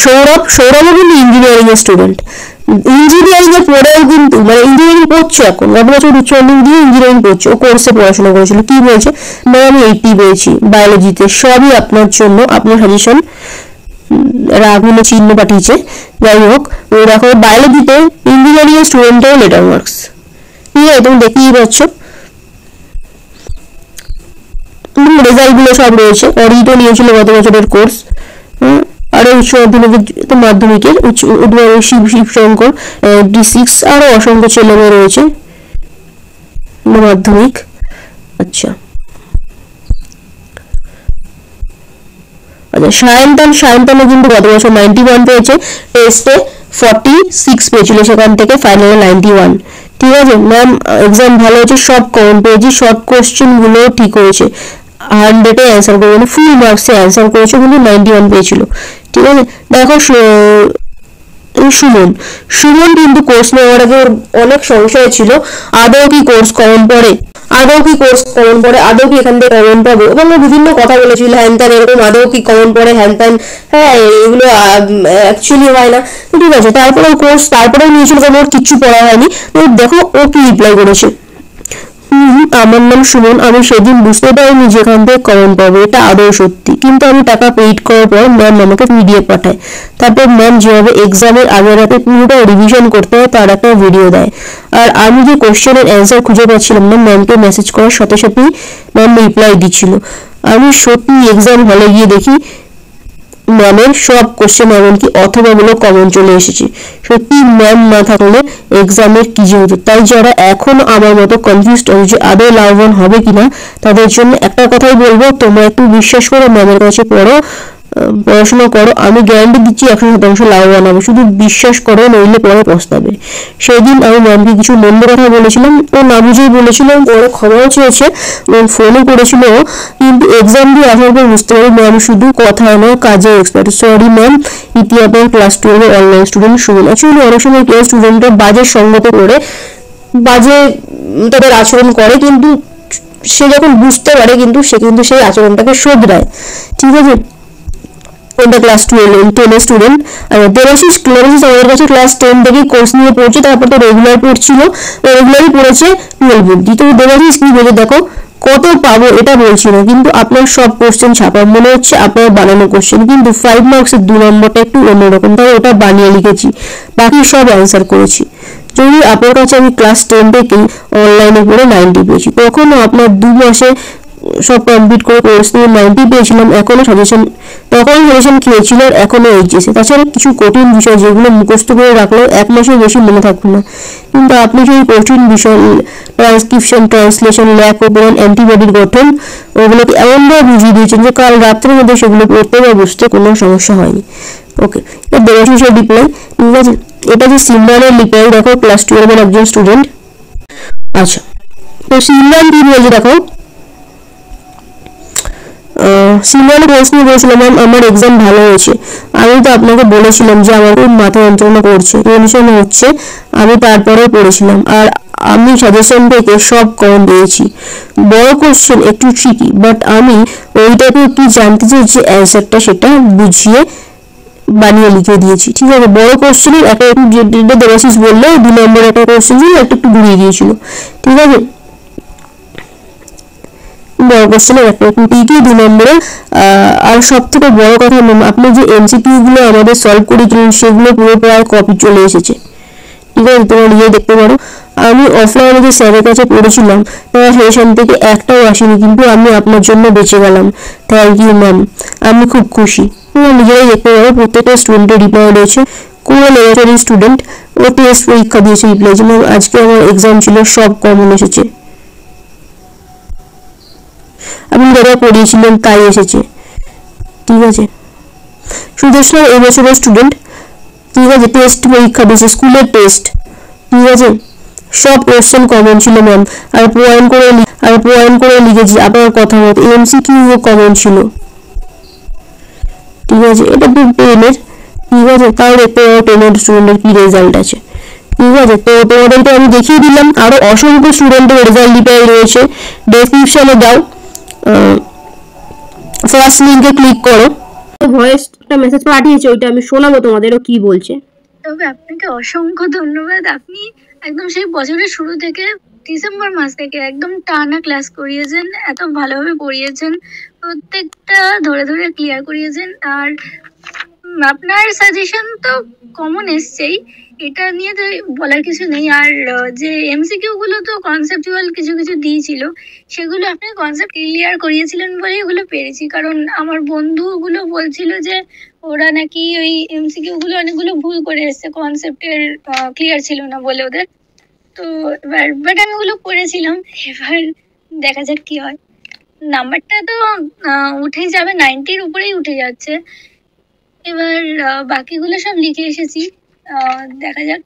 সৌরভও কিন্তু ইঞ্জিনিয়ারিং এর স্টুডেন্ট, ইঞ্জিনিয়ারিং এর পড়েও কিন্তু মানে ইঞ্জিনিয়ারিং পড়ছে এখন, গত বছর উচ্চ মাধ্যমিক দিয়ে ইঞ্জিনিয়ারিং পড়ছে, ও কোর্সে পড়াশোনা করেছিল। কি বলছে, আমি 80 পেয়েছি বায়োলজিতে, সবই আপনার জন্য, আপনার সাজেশন, রাগুলো চিহ্ন পাঠিয়েছে। যাই হোক ও দেখো বায়োলজিতে ইঞ্জিনিয়ারিং এর স্টুডেন্টের লেটার মার্কস, ঠিক আছে, তুমি দেখতেই পাচ্ছ রেজাল্ট গুলো সব রয়েছে। অরিজিৎও নিয়েছিল গত বছরের কোর্স, আরো উচ্চ মাধ্যমিকের শিবশঙ্কর D6, আরো অসংখ্য ছেলেমেয়ে রয়েছে মাধ্যমিক। আচ্ছা সায়ন্তনও কিন্তু গত বছর 91 পেয়েছে, টেস্টে 46 পেয়েছিল, সেখান থেকে ফাইনালে 91, ঠিক আছে। ম্যাম এক্সাম ভালো হয়েছে, সব কমন পেয়েছি, শর্ট কোশ্চেন গুলো ঠিক হয়েছে, 100-এ অ্যান্সার করে, মানে ফুল মার্কসে অ্যান্সার করেছে, কিন্তু 91 পেয়েছিল, ঠিক আছে। দেখো সুমন কিন্তু কোর্স নেওয়ার আগে অনেক সংশয় ছিল, আদৌ কি কোর্স কমন পড়ে, আদৌ কি এখান থেকে কমন পাবো, এবং বিভিন্ন কথা বলেছিল, হ্যান ত্যান এরকম, আদৌ কি কমন পড়ে, হ্যান ত্যান, হ্যাঁ এগুলো অ্যাকচুয়ালি হয় না, ঠিক আছে। তারপরেও নিয়েছিল, কারণ ওর কিচ্ছু পড়া হয়নি। দেখো ও কি রিপ্লাই করেছে, আমার নাম সুমন, আমি সেদিন বুঝতে পারিনি যেখান থেকে কমন পাবো, এটা আদৌ সত্যি, কিন্তু আমি টাকা পেইড করার পর ম্যাম আমাকে পিডিএফ পাঠায়, তারপর ম্যাম যেভাবে এক্সামের আগের রাতে পুরোটা রিভিশন করতে হয় তার একটা ভিডিও দেয়, আর আমি যে কোশ্চেনের অ্যান্সার খুঁজে পাচ্ছিলাম না, ম্যামকে মেসেজ করার সাথে সাথেই ম্যাম রিপ্লাই দিচ্ছিল। আমি সত্যি এক্সাম হলে গিয়ে দেখি ম্যামের সব কোশ্চেন এমনকি অথবাগুলো কমন চলে এসেছে, সত্যি ম্যাম না থাকলে এক্সামের কি যে হতো। তাই যারা এখনো আমার মতো কনফিউজড আছে যে আদৌ লাভবান হবে কিনা, তাদের জন্য একটা কথাই বলবো, তোমরা একটু বিশ্বাস করো, ম্যামের কাছে পড়ো, পড়াশোনা করো, আমি গ্যারান্টি দিচ্ছি 100% লাভবান হবে, শুধু বিশ্বাস করো, নইলে পরে পস্তাবে। সেদিন আমি ম্যামকে কিছু মন্দ কথা বলেছিলাম, ও না বুঝেই বলেছিলাম, ওরা ক্ষমাও চেয়েছে, ফোনও করেছিল, কিন্তু এক্সাম দিয়ে আসার পর বুঝতে পারি ম্যাম শুধু কথায় নয় কাজে এক্সপার্ট। সরি ম্যাম, ইতিহাসের ক্লাস 12 অনলাইন স্টুডেন্ট শুনুন। অ্যাকচুয়ালি অনেক সময় ক্লাস স্টুডেন্টরা বাজে সঙ্গত করে বাজে তাদের আচরণ করে, কিন্তু সে যখন বুঝতে পারে কিন্তু সে কিন্তু সেই আচরণটাকে শোধরায়। ঠিক আছে, ওটা ক্লাস 10 স্টুডেন্ট। আর দেবাশিস আমাদের কাছে ক্লাস 10 থেকেই কোর্স নিয়ে পড়ছে, তারপর তো রেগুলার পড়ছিল, রেগুলারই পড়েছে 12 অবধি। তো দেবাশিস কি বলে দেখো কত পাবো এটা বলছি না, কিন্তু আপনার সব কোশ্চেন ছাপা মনে হচ্ছে আপনার বানানো কোশ্চেন, কিন্তু 5 মার্কসের 2 নম্বরটা একটু অন্যরকম, তাই ওটা বানিয়ে লিখেছি, বাকি সব অ্যান্সার করেছি। যদি আপনার কাছে আমি ক্লাস 10 থেকেই অনলাইনে পড়ে 90 পেয়েছি, তখনও আপনার 2 মাসে সব কমপ্লিট করে কোর্স নিয়ে 90 পেয়েছিলাম, তখন সাজেশন খেয়েছিল, আর এখনো এইচএসে। তাছাড়া কিছু কঠিন বিষয় যেগুলো মুখস্থ করে রাখলেও 1 মাসের বেশি মনে থাকবে না, কিন্তু আপনি সেই কঠিন বিষয় ট্রান্সক্রিপশন, ট্রান্সলেশন, ল্যাক ওপেন, অ্যান্টিবডির গঠন ওগুলোকে এমনভাবে বুঝিয়ে দিয়েছেন যে কাল রাত্রের মধ্যে সেগুলো পড়তে বা বুঝতে কোনো সমস্যা হয়নি। ওকে, এটা দেবাশিসের রিপ্লাই। ঠিক আছে, এটা যে সিমরানের রিপ্লাই, দেখো ক্লাস 12 এর একজন স্টুডেন্ট। আচ্ছা, তো সিমরান কি বলছে দেখো, সিমরান কোর্স নিয়ে বলেছিলাম ম্যাম আমার এক্সাম ভালো হয়েছে, আমি তো আপনাকে বলেছিলাম যে আমার খুব মাথা যন্ত্রণা করছে, টেনশন হচ্ছে, আমি তারপরে পড়েছিলাম, আর আমি সাজেশন থেকে সব কম পেয়েছি। বড় কোশ্চেন একটু ট্রিকি, বাট আমি ওইটাকে কি জানতে চেয়েছি অ্যান্সারটা সেটা বুঝিয়ে বানিয়ে লিখে দিয়েছি। ঠিক আছে, বড় কোশ্চেনের একটা যেটা দেবাশিস বললো 2 নম্বর একটা কোশ্চেন ছিল, একটু ঘুরিয়ে দিয়েছিল। ঠিক আছে, বড় কোশ্চেনের একটা টুকিয়ে 2 নম্বরে। আর সব থেকে বড় কথা আপনি যে এমসিকিউ গুলো আমাদের সলভ করেছিলেন সেগুলো পুরো প্রায় কপি চলে এসেছে। ঠিক আছে, তোমরা নিয়ে দেখতে পারো। আমি অফলাইনে যে স্যারের কাছে পড়েছিলাম তার সেশন থেকে একটাও আসেনি, কিন্তু আমি আপনার জন্য বেঁচে গেলাম, থ্যাংক ইউ ম্যাম, আমি খুব খুশি। তোমরা নিজেরাই দেখতে পারো, প্রত্যেকটা স্টুডেন্টের রিপ্লাই রয়েছে। কোনো লেবরেটরি স্টুডেন্ট ও টেস্ট পরীক্ষা দিয়েছে, রিপ্লাই যে ম্যাম আজকে আমার এক্সাম ছিল, সব কমন এসেছে, আপনি যারা পড়িয়েছিলেন তাই এসেছে। ঠিক আছে, সুদেশনা এবছরের স্টুডেন্ট। ঠিক আছে, টেস্ট পরীক্ষা দিয়েছে, স্কুলের টেস্ট। ঠিক আছে, সব কোশ্চেন কমন ছিল ম্যাম, আর পয়েন্ট করে লিখেছি আপনার কথা মতো, এমসিকিউ কমন ছিল। ঠিক আছে, এটা তো 10-এর। ঠিক আছে, তাও দেখতে পাবো 10-এর স্টুডেন্টের কি রেজাল্ট আছে। ঠিক আছে, তো তোমাদেরকে আমি দেখিয়ে দিলাম, আরো অসংখ্য স্টুডেন্টের রেজাল্ট ডিপাই রয়েছে, ডেসক্রিপশনে যাও, ফার্স্ট লিংকে ক্লিক করো। ভয়েস একটা মেসেজ পাঠিয়েছে, ওইটা আমি শোনাবো তোমাদেরও কি বলছে। তবে আপনাকে অসংখ্য ধন্যবাদ, আপনি একদম সেই বছরের শুরু থেকে ডিসেম্বর মাস থেকে একদম টানা ক্লাস করিয়েছেন, এত ভালোভাবে পড়িয়েছেন, প্রত্যেকটা ধরে ধরে ক্লিয়ার করিয়েছেন। আর আপনার সাজেশন তো কমন এসছেই, এটা নিয়ে তো বলার কিছু নেই। আর যে এমসিকিউ গুলো তো কনসেপচুয়াল কিছু কিছু দিয়েছিল, সেগুলো আপনি কনসেপ্ট ক্লিয়ার করিয়েছিলেন বলেই ওগুলো পেরেছি। কারণ আমার বন্ধুগুলো বলছিল যে ওরা নাকি ওই এমসিকিউ গুলো অনেকগুলো ভুল করে এসছে, কনসেপ্টের ক্লিয়ার ছিল না বলে ওদের। তো বাট আমি ওগুলো করেছিলাম, এবার দেখা যাক কি হয়। নাম্বারটা তো উঠেই যাবে, 90-র উপরেই উঠে যাচ্ছে। এবার বাকিগুলো সব লিখে এসেছি, দেখা যাক।